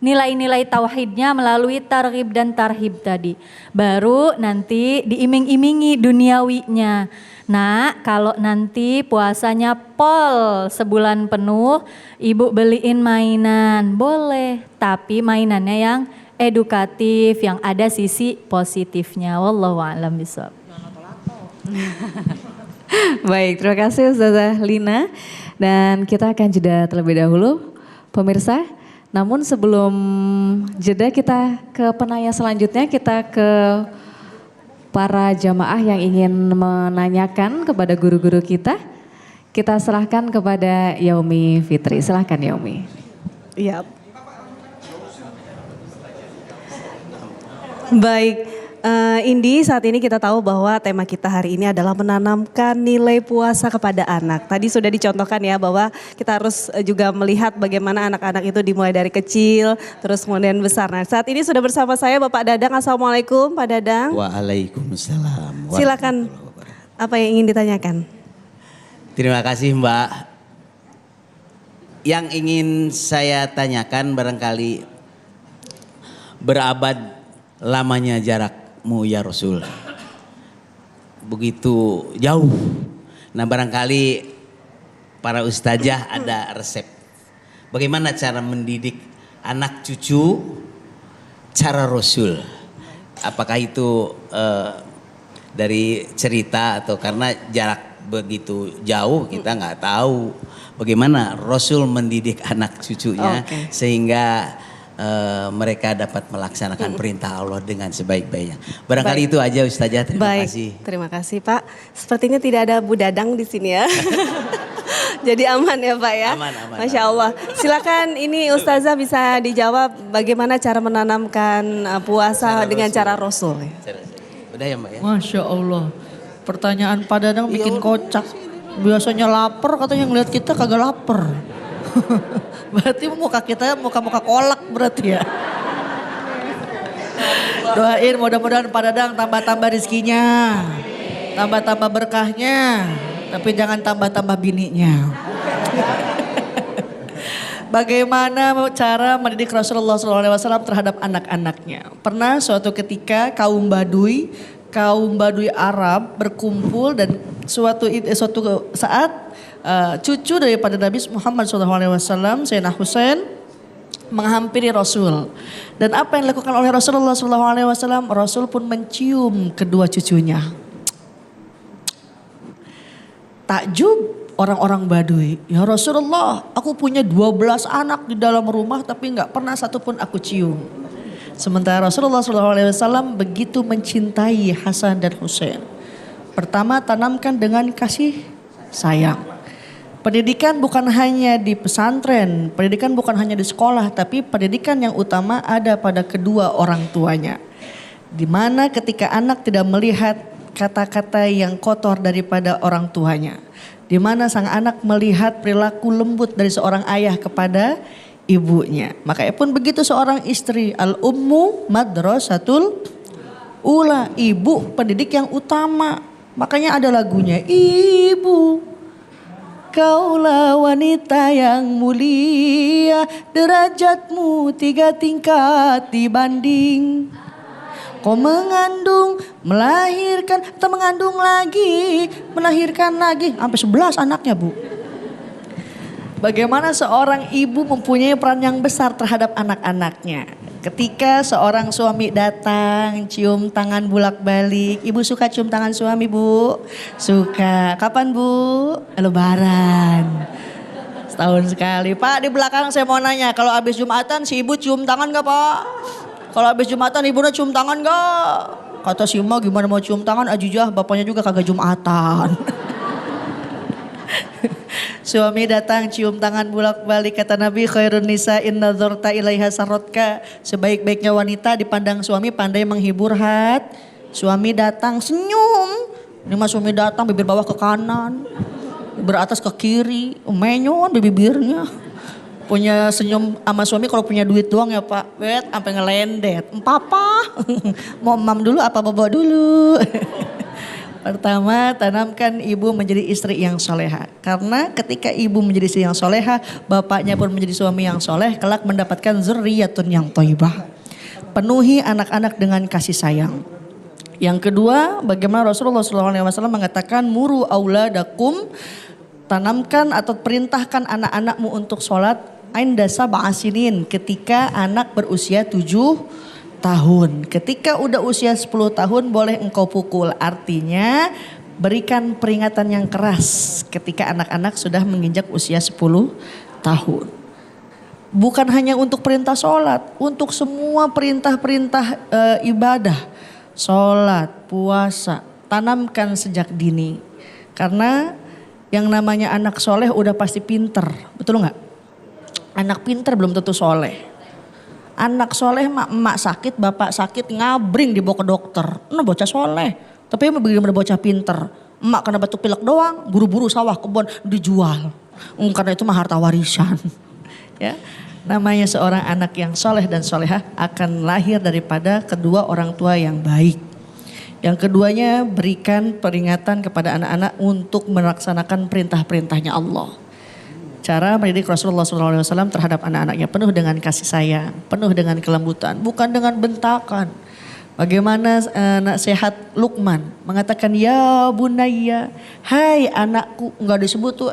A: nilai-nilai tauhidnya melalui targhib dan tarhib tadi. Baru nanti diiming-imingi duniawinya. Nah, kalau nanti puasanya pol sebulan penuh, ibu beliin mainan, boleh. Tapi mainannya yang edukatif, yang ada sisi positifnya. Wallahu a'lam bishawab.
E: Baik, terima kasih Ustazah Lina. Dan kita akan jeda terlebih dahulu, pemirsa. Namun sebelum jeda kita ke penanya selanjutnya, kita ke para jamaah yang ingin menanyakan kepada guru-guru kita. Kita serahkan kepada Yaumi Fitri. Silahkan Yaumi.
D: Iya. Baik, Indi, saat ini kita tahu bahwa tema kita hari ini adalah menanamkan nilai puasa kepada anak. Tadi sudah dicontohkan ya bahwa kita harus juga melihat bagaimana anak-anak itu dimulai dari kecil terus kemudian besar. Nah, saat ini sudah bersama saya Bapak Dadang. Assalamualaikum Pak Dadang.
H: Waalaikumsalam.
D: Silakan, apa yang ingin ditanyakan?
H: Terima kasih Mbak. Yang ingin saya tanyakan barangkali berabad lamanya jarakmu ya Rasul. Begitu jauh. Nah barangkali para ustazah ada resep. Bagaimana cara mendidik anak cucu cara Rasul. Apakah itu dari cerita atau karena jarak begitu jauh kita nggak tahu. Bagaimana Rasul mendidik anak cucunya sehingga mereka dapat melaksanakan perintah Allah dengan sebaik-baiknya. Barangkali itu aja Ustazah, terima kasih.
D: Terima kasih Pak. Sepertinya tidak ada Bu Dadang di sini ya. Jadi aman ya Pak ya.
H: Aman.
D: Masya Allah. Silakan ini Ustazah bisa dijawab bagaimana cara menanamkan puasa dengan cara Rasul.
H: Udah ya Mbak ya.
F: Masya Allah. Pertanyaan Pak Dadang bikin kocak. Biasanya lapar, katanya ngeliat kita kagak lapar. Berarti muka kita muka-muka kolak berarti ya. Doain mudah-mudahan Pak Dadang tambah-tambah rezekinya. Tambah-tambah berkahnya. Tapi jangan tambah-tambah bininya. Bagaimana cara mendidik Rasulullah SAW terhadap anak-anaknya? Pernah suatu ketika kaum Baduy Arab berkumpul dan suatu saat cucu daripada Nabi Muhammad SAW, Sayyidina Husain, menghampiri Rasul. Dan apa yang dilakukan oleh Rasulullah SAW? Rasul pun mencium kedua cucunya. Takjub orang-orang Baduy. Ya Rasulullah, aku punya 12 anak di dalam rumah tapi nggak pernah satupun aku cium. Sementara Rasulullah SAW begitu mencintai Hasan dan Husain. Pertama, tanamkan dengan kasih sayang. Pendidikan bukan hanya di pesantren, pendidikan bukan hanya di sekolah, tapi pendidikan yang utama ada pada kedua orang tuanya. Di mana ketika anak tidak melihat kata-kata yang kotor daripada orang tuanya. Di mana sang anak melihat perilaku lembut dari seorang ayah kepada ibunya. Makanya pun begitu seorang istri, al-ummu madrasatul ula, ibu pendidik yang utama. Makanya ada lagunya, ibu kaulah wanita yang mulia, derajatmu 3 tingkat dibanding. Kau mengandung, melahirkan, atau mengandung lagi, melahirkan lagi. Sampai 11 anaknya Bu. Bagaimana seorang ibu mempunyai peran yang besar terhadap anak-anaknya. Ketika seorang suami datang, cium tangan bolak-balik. Ibu suka cium tangan suami Bu? Suka. Kapan Bu? Lebaran. Setahun sekali. Pak di belakang saya mau nanya, kalau habis Jumatan si ibu cium tangan gak Pak? Kalau habis Jumatan ibunya cium tangan gak? Kata si emak gimana mau cium tangan, ajijah bapaknya juga kagak Jumatan. Suami datang cium tangan bolak-balik, kata Nabi khairun nisa inna dzurta ilaiha sarotka. Sebaik-baiknya wanita dipandang suami pandai menghibur hati. Suami datang senyum, Ini mah suami datang bibir bawah ke kanan, bibir atas ke kiri, menyon bibirnya. Punya senyum sama suami kalau punya duit doang ya Pak, wet sampai ngelendet. Papa, mau mam dulu apa bobo dulu? Pertama, tanamkan ibu menjadi istri yang soleha. Karena ketika ibu menjadi istri yang soleha, bapaknya pun menjadi suami yang soleh, kelak mendapatkan zurriyatun yang thayyibah. Penuhi anak-anak dengan kasih sayang. Yang kedua, bagaimana Rasulullah SAW mengatakan, muru auladakum, tanamkan atau perintahkan anak-anakmu untuk sholat inda sab'a sinin, ketika anak berusia 7 tahun. Ketika udah usia 10 tahun boleh engkau pukul. Artinya berikan peringatan yang keras ketika anak-anak sudah menginjak usia 10 tahun. Bukan hanya untuk perintah sholat, untuk semua perintah-perintah ibadah. Sholat, puasa, tanamkan sejak dini. Karena yang namanya anak soleh udah pasti pinter, betul nggak? Anak pinter belum tentu soleh. Anak soleh emak sakit, bapak sakit, ngabring dibawa ke dokter. Nah bocah soleh, tapi begitu bocah pinter. Emak kena batuk pilek doang, buru-buru sawah kebun dijual. Karena itu mah harta warisan. Ya, namanya seorang anak yang soleh dan solehah akan lahir daripada kedua orang tua yang baik. Yang keduanya, berikan peringatan kepada anak-anak untuk melaksanakan perintah-perintahnya Allah. Cara mendidik Rasulullah SAW terhadap anak-anaknya penuh dengan kasih sayang, penuh dengan kelembutan, bukan dengan bentakan. Bagaimana nasihat Luqman mengatakan, ya bunayya, hai anakku, enggak disebut tuh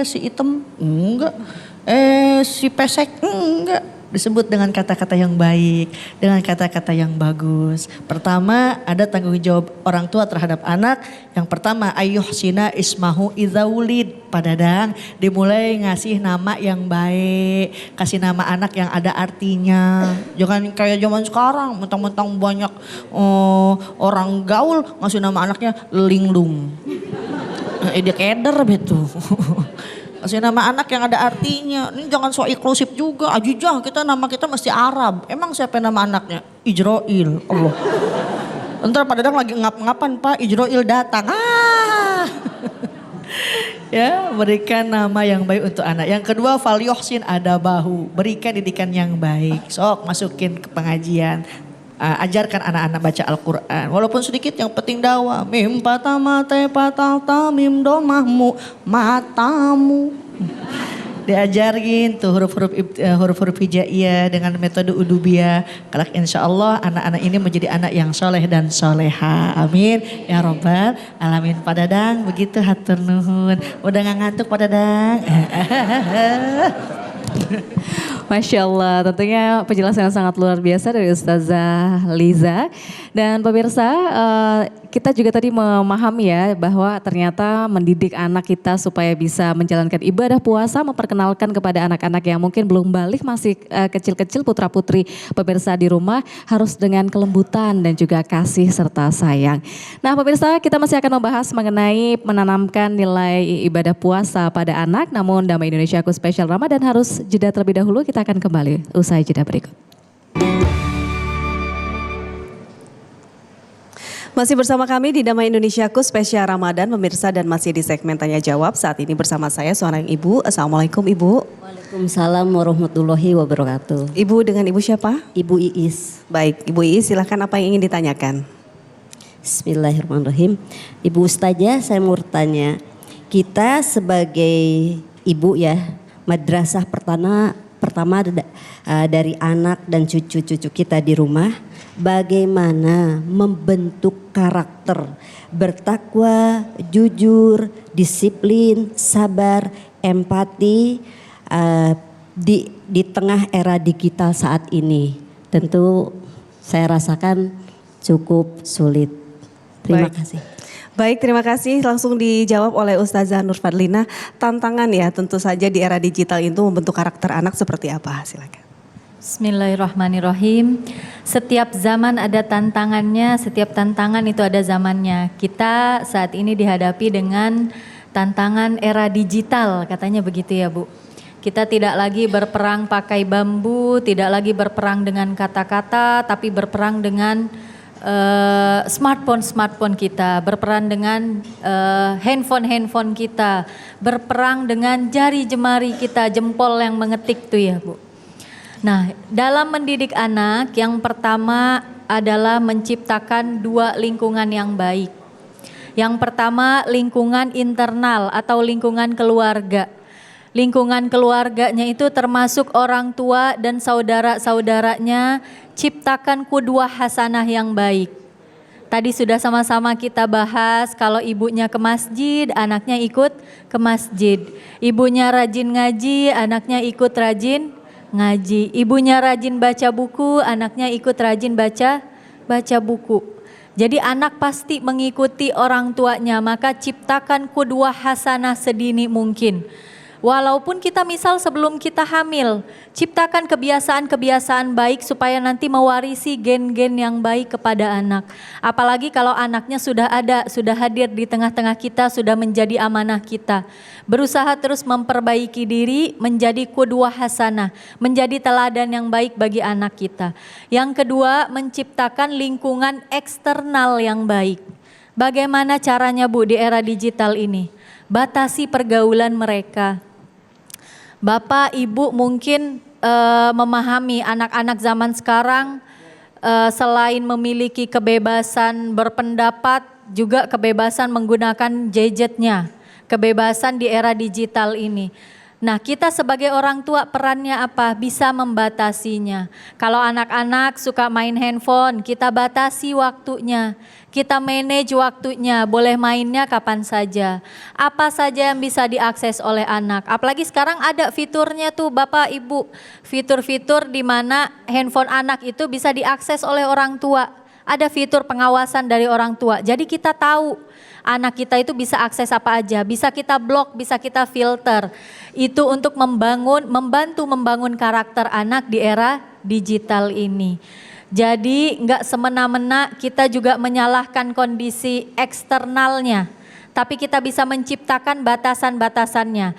F: si item, enggak, si pesek, enggak. Disebut dengan kata-kata yang baik, dengan kata-kata yang bagus. Pertama, ada tanggung jawab orang tua terhadap anak. Yang pertama, ayyuhsina ismahu idza wulid. Padadang, dimulai ngasih nama yang baik, kasih nama anak yang ada artinya. Jangan kayak zaman sekarang, mentang-mentang banyak orang gaul ngasih nama anaknya linglung. Dia keder betul. Kasih nama anak yang ada artinya. Ini jangan so inklusif juga. Ajijah, nama kita mesti Arab. Emang siapa nama anaknya? Ijroil. Allah. Ntar Pak Dadang lagi ngap-ngapan Pak, Ijroil datang. Ya, berikan nama yang baik untuk anak. Yang kedua, falyuhsin adabahu. Berikan didikan yang baik. Sok masukin ke pengajian. Ajarkan anak-anak baca Al-Quran. Walaupun sedikit, yang penting dakwah. Mim patama te patata mim domahmu matamu. Diajarin tuh huruf-huruf hijaiyah dengan metode udubiyah. Kelak insya Allah anak-anak ini menjadi anak yang soleh dan soleha. Amin. Ya Rabbal Alamin. Pak Dadang begitu, hatur nuhun. Udah gak ngantuk Pak Dadang?
E: Masya Allah, tentunya penjelasan yang sangat luar biasa dari Ustazah Liza. Dan pemirsa, kita juga tadi memahami ya bahwa ternyata mendidik anak kita supaya bisa menjalankan ibadah puasa, memperkenalkan kepada anak-anak yang mungkin belum balik, masih kecil-kecil, putra-putri pemirsa di rumah, harus dengan kelembutan dan juga kasih serta sayang. Nah pemirsa, kita masih akan membahas mengenai menanamkan nilai ibadah puasa pada anak, namun Damai Indonesia Aku Spesial Ramadan harus jeda terlebih dahulu. Kita akan kembali usai jeda berikut.
D: Masih bersama kami di Damai Indonesiaku Spesial Ramadan pemirsa, dan masih di segmen tanya jawab. Saat ini bersama saya seorang ibu. Assalamualaikum Ibu.
I: Waalaikumsalam warahmatullahi wabarakatuh.
D: Ibu dengan Ibu siapa?
I: Ibu Iis.
D: Baik Ibu Iis, silahkan apa yang ingin ditanyakan.
I: Bismillahirrahmanirrahim. Ibu Ustazah, saya mau bertanya. Kita sebagai ibu ya, madrasah pertama dari anak dan cucu-cucu kita di rumah, bagaimana membentuk karakter bertakwa, jujur, disiplin, sabar, empati di tengah era digital saat ini. Tentu saya rasakan cukup sulit. Terima kasih.
D: Baik, terima kasih. Langsung dijawab oleh Ustazah Nur Fadlina. Tantangan ya tentu saja di era digital itu membentuk karakter anak seperti apa? Silakan.
A: Bismillahirrahmanirrahim. Setiap zaman ada tantangannya, setiap tantangan itu ada zamannya. Kita saat ini dihadapi dengan tantangan era digital, katanya begitu ya Bu. Kita tidak lagi berperang pakai bambu, tidak lagi berperang dengan kata-kata, tapi berperang dengan smartphone kita, berperang dengan handphone kita, berperang dengan jari jemari kita, jempol yang mengetik tuh ya Bu. Nah, dalam mendidik anak yang pertama adalah menciptakan 2 lingkungan yang baik. Yang pertama lingkungan internal atau lingkungan keluarga. Lingkungan keluarganya itu termasuk orang tua dan saudara-saudaranya, ciptakan qudwah hasanah yang baik. Tadi sudah sama-sama kita bahas kalau ibunya ke masjid, anaknya ikut ke masjid. Ibunya rajin ngaji, anaknya ikut rajin ngaji. Ibunya rajin baca buku, anaknya ikut rajin baca buku. Jadi anak pasti mengikuti orang tuanya, maka ciptakan qudwah hasanah sedini mungkin. Walaupun kita misal sebelum kita hamil, ciptakan kebiasaan-kebiasaan baik supaya nanti mewarisi gen-gen yang baik kepada anak. Apalagi kalau anaknya sudah hadir di tengah-tengah kita, sudah menjadi amanah kita. Berusaha terus memperbaiki diri, menjadi qudwah hasanah, menjadi teladan yang baik bagi anak kita. Yang kedua, menciptakan lingkungan eksternal yang baik. Bagaimana caranya Bu di era digital ini? Batasi pergaulan mereka. Bapak, Ibu mungkin memahami anak-anak zaman sekarang selain memiliki kebebasan berpendapat, juga kebebasan menggunakan gadgetnya, kebebasan di era digital ini. Nah, kita sebagai orang tua perannya apa? Bisa membatasinya. Kalau anak-anak suka main handphone, kita batasi waktunya. Kita manage waktunya, boleh mainnya kapan saja. Apa saja yang bisa diakses oleh anak. Apalagi sekarang ada fiturnya tuh Bapak Ibu. Fitur-fitur di mana handphone anak itu bisa diakses oleh orang tua. Ada fitur pengawasan dari orang tua. Jadi kita tahu anak kita itu bisa akses apa aja, bisa kita blok, bisa kita filter. Itu untuk membantu membangun karakter anak di era digital ini. Jadi nggak semena-mena kita juga menyalahkan kondisi eksternalnya, tapi kita bisa menciptakan batasan-batasannya.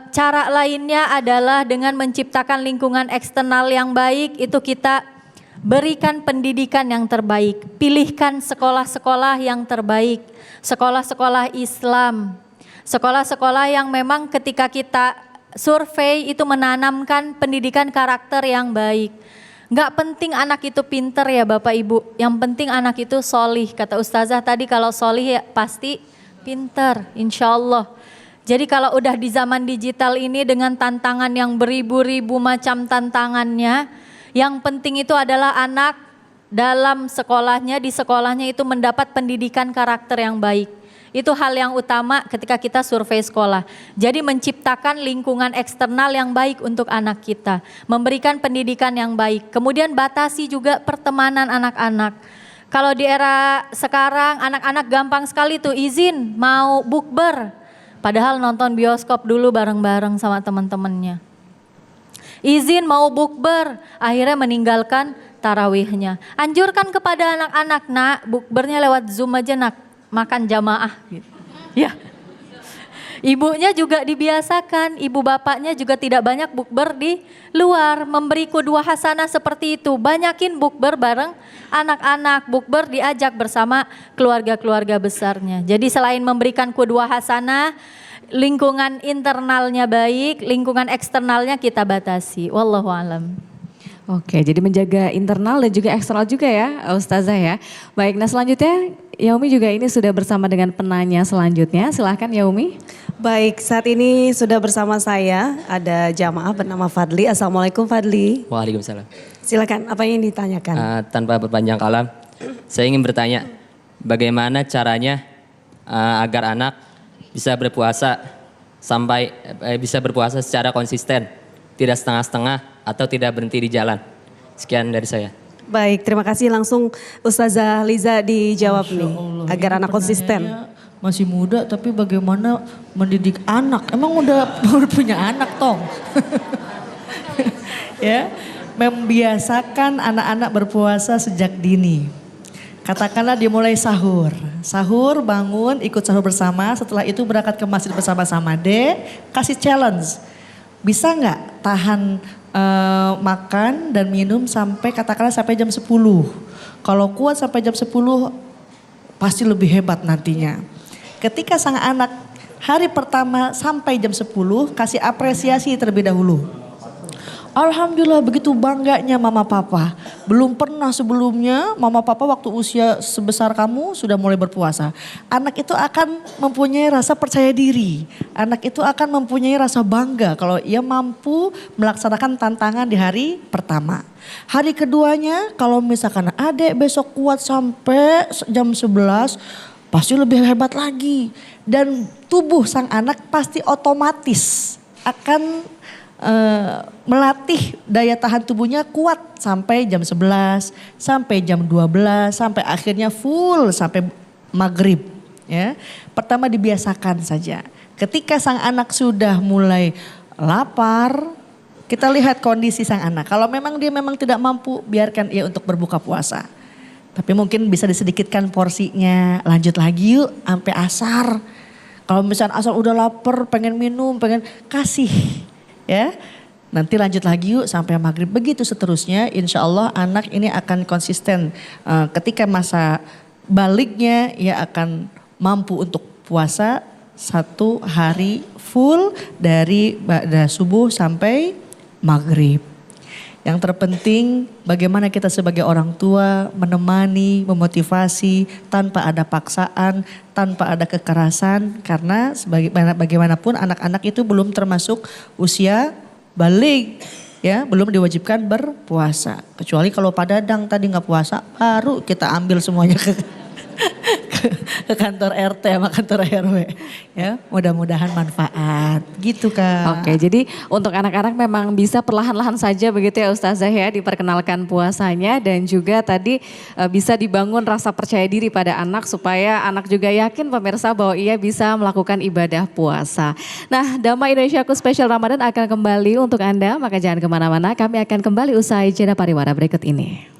A: Cara lainnya adalah dengan menciptakan lingkungan eksternal yang baik, itu kita berikan pendidikan yang terbaik, pilihkan sekolah-sekolah yang terbaik, sekolah-sekolah Islam, sekolah-sekolah yang memang ketika kita survei itu menanamkan pendidikan karakter yang baik. Nggak penting anak itu pinter ya Bapak Ibu, yang penting anak itu solih. Kata Ustazah tadi kalau solih ya pasti pinter, insya Allah. Jadi kalau udah di zaman digital ini dengan tantangan yang beribu-ribu macam tantangannya, yang penting itu adalah anak dalam sekolahnya, di sekolahnya itu mendapat pendidikan karakter yang baik. Itu hal yang utama ketika kita survei sekolah. Jadi menciptakan lingkungan eksternal yang baik untuk anak kita. Memberikan pendidikan yang baik. Kemudian batasi juga pertemanan anak-anak. Kalau di era sekarang anak-anak gampang sekali tuh izin mau bukber. Padahal nonton bioskop dulu bareng-bareng sama teman-temannya. Izin mau bukber, akhirnya meninggalkan tarawihnya. Anjurkan kepada anak-anak, nak bukbernya lewat Zoom aja nak. Makan jamaah gitu. Ya. Ibunya juga dibiasakan, ibu bapaknya juga tidak banyak bukber di luar, memberi qudwah hasanah seperti itu. Banyakin bukber bareng anak-anak, bukber diajak bersama keluarga-keluarga besarnya. Jadi selain memberikan qudwah hasanah, lingkungan internalnya baik, lingkungan eksternalnya kita batasi. Wallahu alam.
E: Oke, jadi menjaga internal dan juga eksternal juga ya Ustazah ya. Baik, nah selanjutnya Yaumi juga ini sudah bersama dengan penanya selanjutnya. Silahkan Yaumi.
D: Baik, saat ini sudah bersama saya ada jamaah bernama Fadli. Assalamualaikum Fadli.
J: Waalaikumsalam.
D: Silakan, apa yang ditanyakan?
J: Tanpa berpanjang kalam, saya ingin bertanya, bagaimana caranya agar anak bisa berpuasa sampai bisa berpuasa secara konsisten, tidak setengah-setengah atau tidak berhenti di jalan. Sekian dari saya.
D: Baik, terima kasih. Langsung Ustazah Liza dijawab nih, agar anak konsisten.
F: Masih muda tapi bagaimana mendidik anak? Emang udah punya anak tong? Ya, membiasakan anak-anak berpuasa sejak dini. Katakanlah dimulai sahur. Sahur, bangun, ikut sahur bersama. Setelah itu berangkat ke masjid bersama-sama. Kasih challenge. Bisa nggak tahan makan dan minum sampai katakanlah sampai jam 10. Kalau kuat sampai jam 10 pasti lebih hebat nantinya. Ketika sang anak hari pertama sampai jam 10 kasih apresiasi terlebih dahulu. Alhamdulillah begitu bangganya mama papa. Belum pernah sebelumnya mama papa waktu usia sebesar kamu sudah mulai berpuasa. Anak itu akan mempunyai rasa percaya diri. Anak itu akan mempunyai rasa bangga kalau ia mampu melaksanakan tantangan di hari pertama. Hari keduanya kalau misalkan adek besok kuat sampai jam 11 pasti lebih hebat lagi. Dan tubuh sang anak pasti otomatis akan melatih daya tahan tubuhnya kuat sampai jam 11, sampai jam 12, sampai akhirnya full sampai maghrib. Ya. Pertama dibiasakan saja. Ketika sang anak sudah mulai lapar, kita lihat kondisi sang anak. Kalau memang dia memang tidak mampu, biarkan ia untuk berbuka puasa. Tapi mungkin bisa disedikitkan porsinya, lanjut lagi yuk sampai asar. Kalau misalnya asar udah lapar, pengen minum, pengen kasih. Ya, nanti lanjut lagi yuk sampai maghrib. Begitu seterusnya, insya Allah anak ini akan konsisten. Ketika masa baliknya, ia akan mampu untuk puasa 1 hari full dari ba'da subuh sampai maghrib. Yang terpenting bagaimana kita sebagai orang tua menemani, memotivasi tanpa ada paksaan, tanpa ada kekerasan. Karena bagaimanapun anak-anak itu belum termasuk usia balik, ya, belum diwajibkan berpuasa. Kecuali kalau Pak Dadang tadi nggak puasa, baru kita ambil semuanya ke kantor RT sama kantor RW. Ya, mudah-mudahan manfaat. Gitu Kak.
E: Oke, jadi untuk anak-anak memang bisa perlahan-lahan saja begitu ya Ustazah ya, diperkenalkan puasanya dan juga tadi bisa dibangun rasa percaya diri pada anak supaya anak juga yakin pemirsa bahwa ia bisa melakukan ibadah puasa. Nah, Damai Indonesiaku Spesial Ramadan akan kembali untuk Anda, maka jangan kemana-mana, kami akan kembali usai jeda pariwara berikut ini.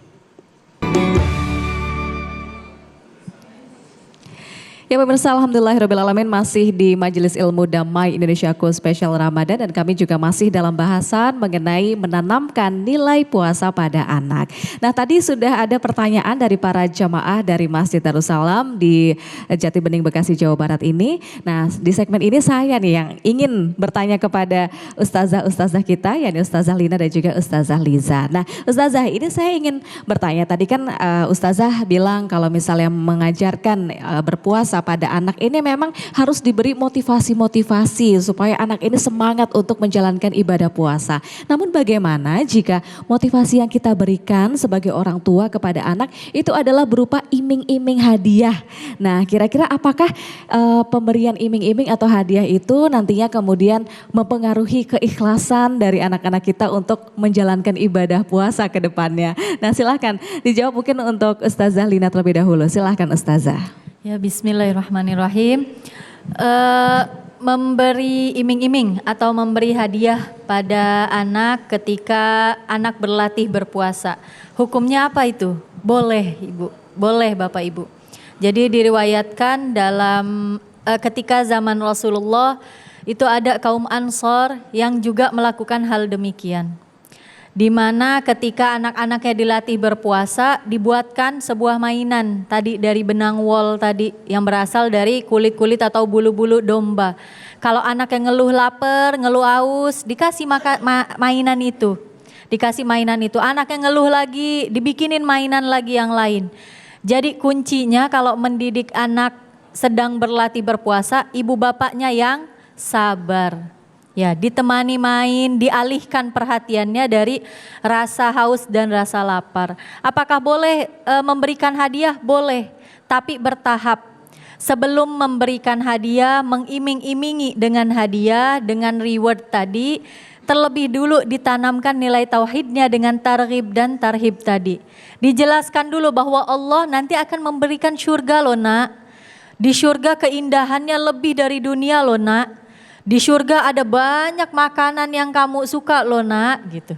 E: Ya pemirsa, alhamdulillahirrahmanirrahim masih di Majelis Ilmu Damai Indonesiaku Spesial Ramadan dan kami juga masih dalam bahasan mengenai menanamkan nilai puasa pada anak. Nah tadi sudah ada pertanyaan dari para jamaah dari Masjid Darussalam di Jati Bening Bekasi Jawa Barat ini. Nah di segmen ini saya nih yang ingin bertanya kepada ustazah-ustazah kita, yakni Ustazah Lina dan juga Ustazah Liza. Nah Ustazah, ini saya ingin bertanya, tadi kan Ustazah bilang kalau misalnya mengajarkan berpuasa pada anak ini memang harus diberi motivasi-motivasi supaya anak ini semangat untuk menjalankan ibadah puasa. Namun bagaimana jika motivasi yang kita berikan sebagai orang tua kepada anak itu adalah berupa iming-iming hadiah. Nah kira-kira apakah pemberian iming-iming atau hadiah itu nantinya kemudian mempengaruhi keikhlasan dari anak-anak kita untuk menjalankan ibadah puasa ke depannya? Nah silahkan dijawab mungkin untuk Ustazah Lina terlebih dahulu. Silahkan Ustazah.
A: Ya, bismillahirrahmanirrahim. Memberi iming-iming atau memberi hadiah pada anak ketika anak berlatih berpuasa. Hukumnya apa itu? Boleh Ibu, boleh Bapak Ibu. Jadi diriwayatkan dalam ketika zaman Rasulullah itu ada kaum Ansor yang juga melakukan hal demikian. Di mana ketika anak-anaknya dilatih berpuasa, dibuatkan sebuah mainan tadi dari benang wol tadi yang berasal dari kulit-kulit atau bulu-bulu domba. Kalau anak yang ngeluh lapar, ngeluh aus, dikasih mainan itu. Dikasih mainan itu, anak yang ngeluh lagi, dibikinin mainan lagi yang lain. Jadi kuncinya kalau mendidik anak sedang berlatih berpuasa, ibu bapaknya yang sabar. Ya, ditemani main, dialihkan perhatiannya dari rasa haus dan rasa lapar. Apakah boleh memberikan hadiah? Boleh, tapi bertahap. Sebelum memberikan hadiah, mengiming-imingi dengan hadiah, dengan reward tadi, terlebih dulu ditanamkan nilai tauhidnya dengan targhib dan tarhib tadi. Dijelaskan dulu bahwa Allah nanti akan memberikan surga loh nak. Di surga keindahannya lebih dari dunia loh nak. Di surga ada banyak makanan yang kamu suka loh nak, gitu.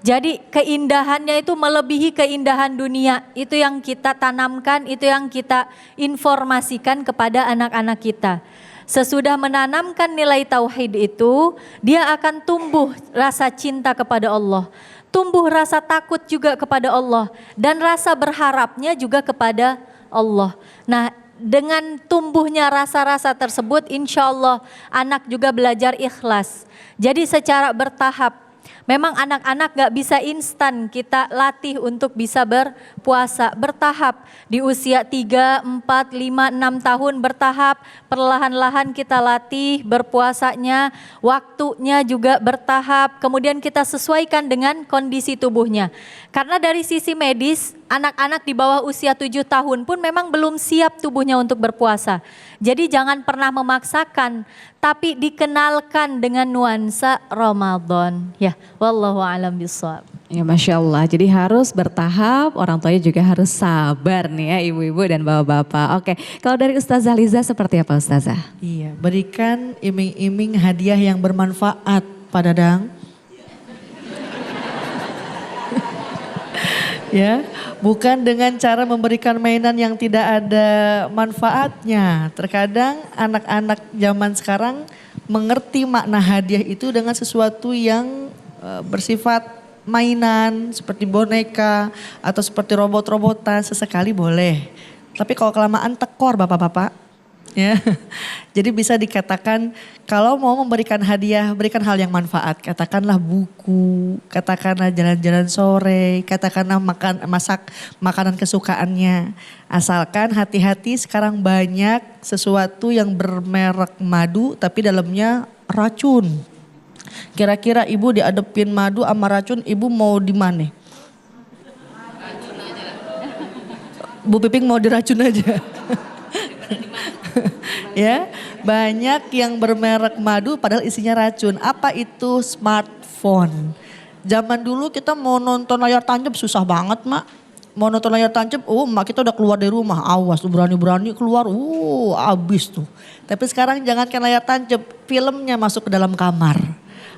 A: Jadi keindahannya itu melebihi keindahan dunia. Itu yang kita tanamkan, itu yang kita informasikan kepada anak-anak kita. Sesudah menanamkan nilai tauhid itu, dia akan tumbuh rasa cinta kepada Allah, tumbuh rasa takut juga kepada Allah, dan rasa berharapnya juga kepada Allah. Nah, dengan tumbuhnya rasa-rasa tersebut, insya Allah anak juga belajar ikhlas. Jadi secara bertahap. Memang anak-anak gak bisa instan kita latih untuk bisa berpuasa, bertahap. Di usia 3, 4, 5, 6 tahun bertahap, perlahan-lahan kita latih berpuasanya, waktunya juga bertahap, kemudian kita sesuaikan dengan kondisi tubuhnya. Karena dari sisi medis, anak-anak di bawah usia 7 tahun pun memang belum siap tubuhnya untuk berpuasa. Jadi jangan pernah memaksakan, tapi dikenalkan dengan nuansa Ramadan. Ya, wallahu a'lam bishawab.
E: Ya Masya Allah, jadi harus bertahap, orang tuanya juga harus sabar nih ya ibu-ibu dan bapak-bapak. Oke, kalau dari Ustazah Liza seperti apa Ustazah?
F: Iya, berikan iming-iming hadiah yang bermanfaat, Pak Dadang. Ya, bukan dengan cara memberikan mainan yang tidak ada manfaatnya. Terkadang anak-anak zaman sekarang mengerti makna hadiah itu dengan sesuatu yang bersifat mainan seperti boneka atau seperti robot-robotan, sesekali boleh. Tapi kalau kelamaan tekor bapak-bapak. Ya, jadi bisa dikatakan kalau mau memberikan hadiah, berikan hal yang manfaat. Katakanlah buku, katakanlah jalan-jalan sore, katakanlah masak makanan kesukaannya. Asalkan hati-hati, sekarang banyak sesuatu yang bermerek madu tapi dalamnya racun. Kira-kira ibu diadepin madu sama racun, ibu mau di mana? Bu Piping mau diracun aja. Ya, banyak yang bermerek madu padahal isinya racun. Apa itu? Smartphone. Zaman dulu kita mau nonton layar tancap susah banget, Mak. Mau nonton layar tancap, Mak kita udah keluar dari rumah. Awas tuh berani-berani keluar, abis tuh. Tapi sekarang jangankan layar tancap, filmnya masuk ke dalam kamar.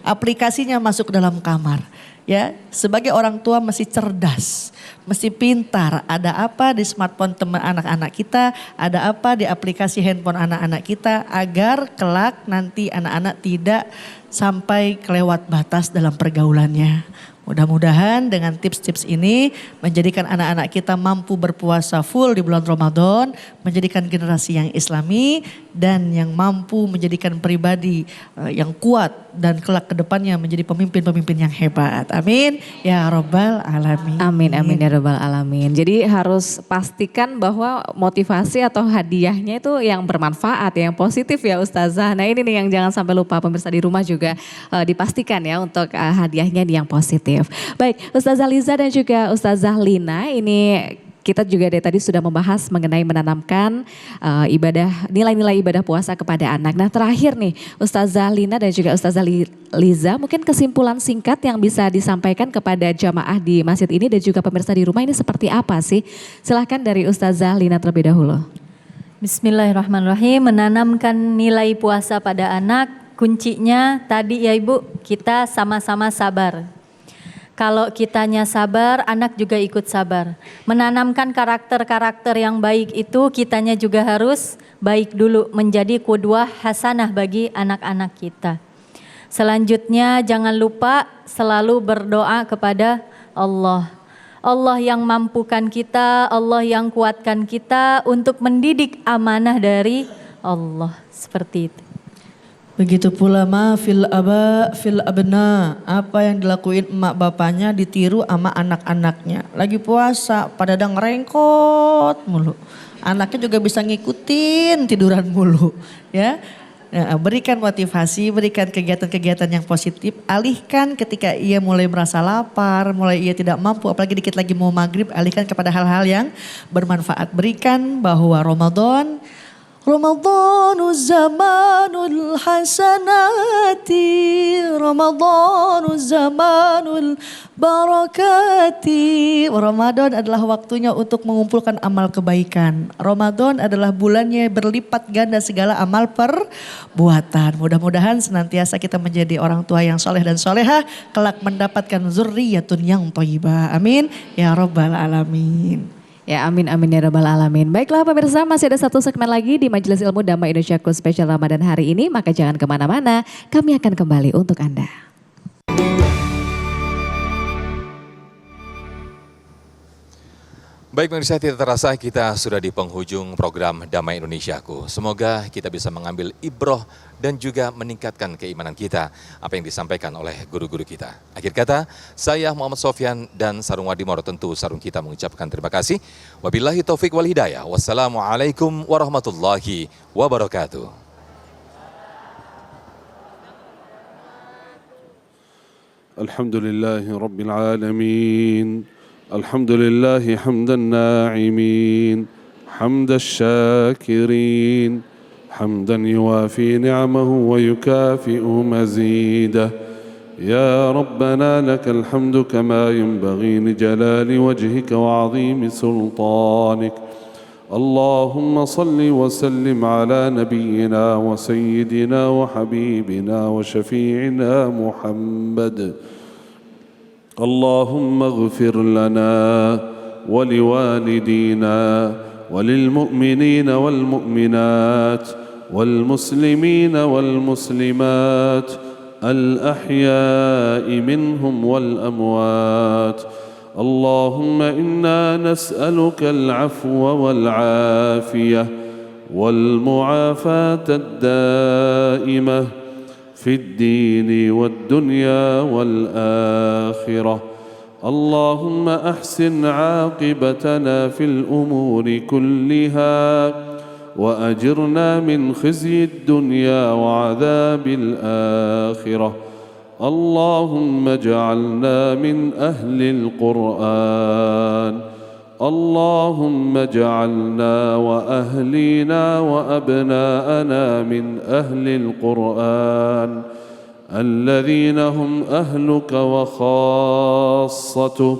F: Aplikasinya masuk ke dalam kamar. Ya, sebagai orang tua mesti cerdas, mesti pintar. Ada apa di smartphone teman anak-anak kita, ada apa di aplikasi handphone anak-anak kita, agar kelak nanti anak-anak tidak sampai kelewat batas dalam pergaulannya. Mudah-mudahan dengan tips-tips ini menjadikan anak-anak kita mampu berpuasa full di bulan Ramadan, menjadikan generasi yang islami dan yang mampu menjadikan pribadi yang kuat dan kelak ke depannya menjadi pemimpin-pemimpin yang hebat. Amin ya rabbal alamin.
E: Amin amin ya rabbal alamin. Jadi harus pastikan bahwa motivasi atau hadiahnya itu yang bermanfaat, yang positif ya Ustazah. Nah ini nih yang jangan sampai lupa pemirsa di rumah juga dipastikan ya untuk hadiahnya yang positif. Baik, Ustazah Liza dan juga Ustazah Lina, ini kita juga dari tadi sudah membahas mengenai menanamkan nilai-nilai ibadah puasa kepada anak. Nah terakhir nih Ustazah Lina dan juga Ustazah Liza, mungkin kesimpulan singkat yang bisa disampaikan kepada jamaah di masjid ini dan juga pemirsa di rumah ini seperti apa sih? Silahkan dari Ustazah Lina terlebih dahulu.
A: Bismillahirrahmanirrahim. Menanamkan nilai puasa pada anak, kuncinya tadi ya Ibu, kita sama-sama sabar. Kalau kitanya sabar, anak juga ikut sabar. Menanamkan karakter-karakter yang baik itu, kitanya juga harus baik dulu, menjadi qudwah hasanah bagi anak-anak kita. Selanjutnya jangan lupa selalu berdoa kepada Allah. Allah yang mampukan kita, Allah yang kuatkan kita untuk mendidik amanah dari Allah. Seperti itu.
F: Begitu pula fil abna, apa yang dilakuin emak bapaknya ditiru sama anak-anaknya. Lagi puasa pada dadang rengkot mulu. Anaknya juga bisa ngikutin tiduran mulu, ya. Nah, berikan motivasi, berikan kegiatan-kegiatan yang positif. Alihkan ketika ia mulai merasa lapar, mulai ia tidak mampu, apalagi dikit lagi mau maghrib, alihkan kepada hal-hal yang bermanfaat. Berikan bahwa Ramadhanu zamanul hasanati, Ramadhanu zamanul barakati. Ramadan adalah waktunya untuk mengumpulkan amal kebaikan. Ramadan adalah bulannya berlipat ganda segala amal perbuatan. Mudah-mudahan senantiasa kita menjadi orang tua yang soleh dan solehah, kelak mendapatkan zurriyatun yang thayyibah. Amin ya rabbal alamin.
E: Ya amin amin ya rabbal alamin. Baiklah pemirsa, masih ada satu segmen lagi di Majelis Ilmu Damai Indonesiaku spesial Ramadan hari ini. Maka jangan kemana-mana, kami akan kembali untuk Anda.
K: Baik pemirsa, tidak terasa kita sudah di penghujung program Damai Indonesiaku. Semoga kita bisa mengambil ibroh dan juga meningkatkan keimanan kita, apa yang disampaikan oleh guru-guru kita. Akhir kata, saya Muhammad Sofyan dan Sarung Wadimor, tentu Sarung kita mengucapkan terima kasih. Wabillahi taufik wal hidayah. Wassalamualaikum warahmatullahi wabarakatuh.
L: Alhamdulillahi Rabbil Alamin. الحمد لله حمد الناعمين حمد الشاكرين حمدا يوافي نعمه ويكافئ مزيده يا ربنا لك الحمد كما ينبغي لجلال وجهك وعظيم سلطانك اللهم صل وسلم على نبينا وسيدنا وحبيبنا وشفيعنا محمد اللهم اغفر لنا ولوالدينا وللمؤمنين والمؤمنات والمسلمين والمسلمات الأحياء منهم والأموات اللهم إنا نسألك العفو والعافية والمعافاة الدائمة في الدين والدنيا والآخرة اللهم أحسن عاقبتنا في الأمور كلها وأجرنا من خزي الدنيا وعذاب الآخرة اللهم اجعلنا من أهل القرآن اللهم اجعلنا وأهلينا وأبناءنا من أهل القرآن الذين هم أهلك وخاصتك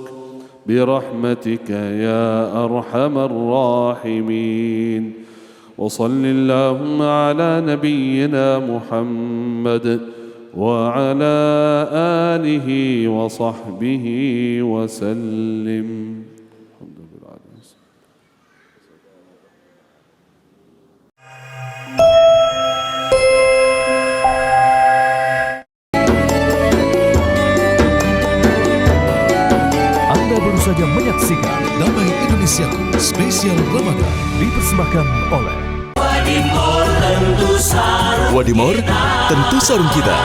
L: برحمتك يا أرحم الراحمين وصل اللهم على نبينا محمد وعلى آله وصحبه وسلم.
B: Anda baru saja menyaksikan Damai Indonesiaku spesial Ramadan dipersembahkan oleh Wadimor, tentu sarung kita.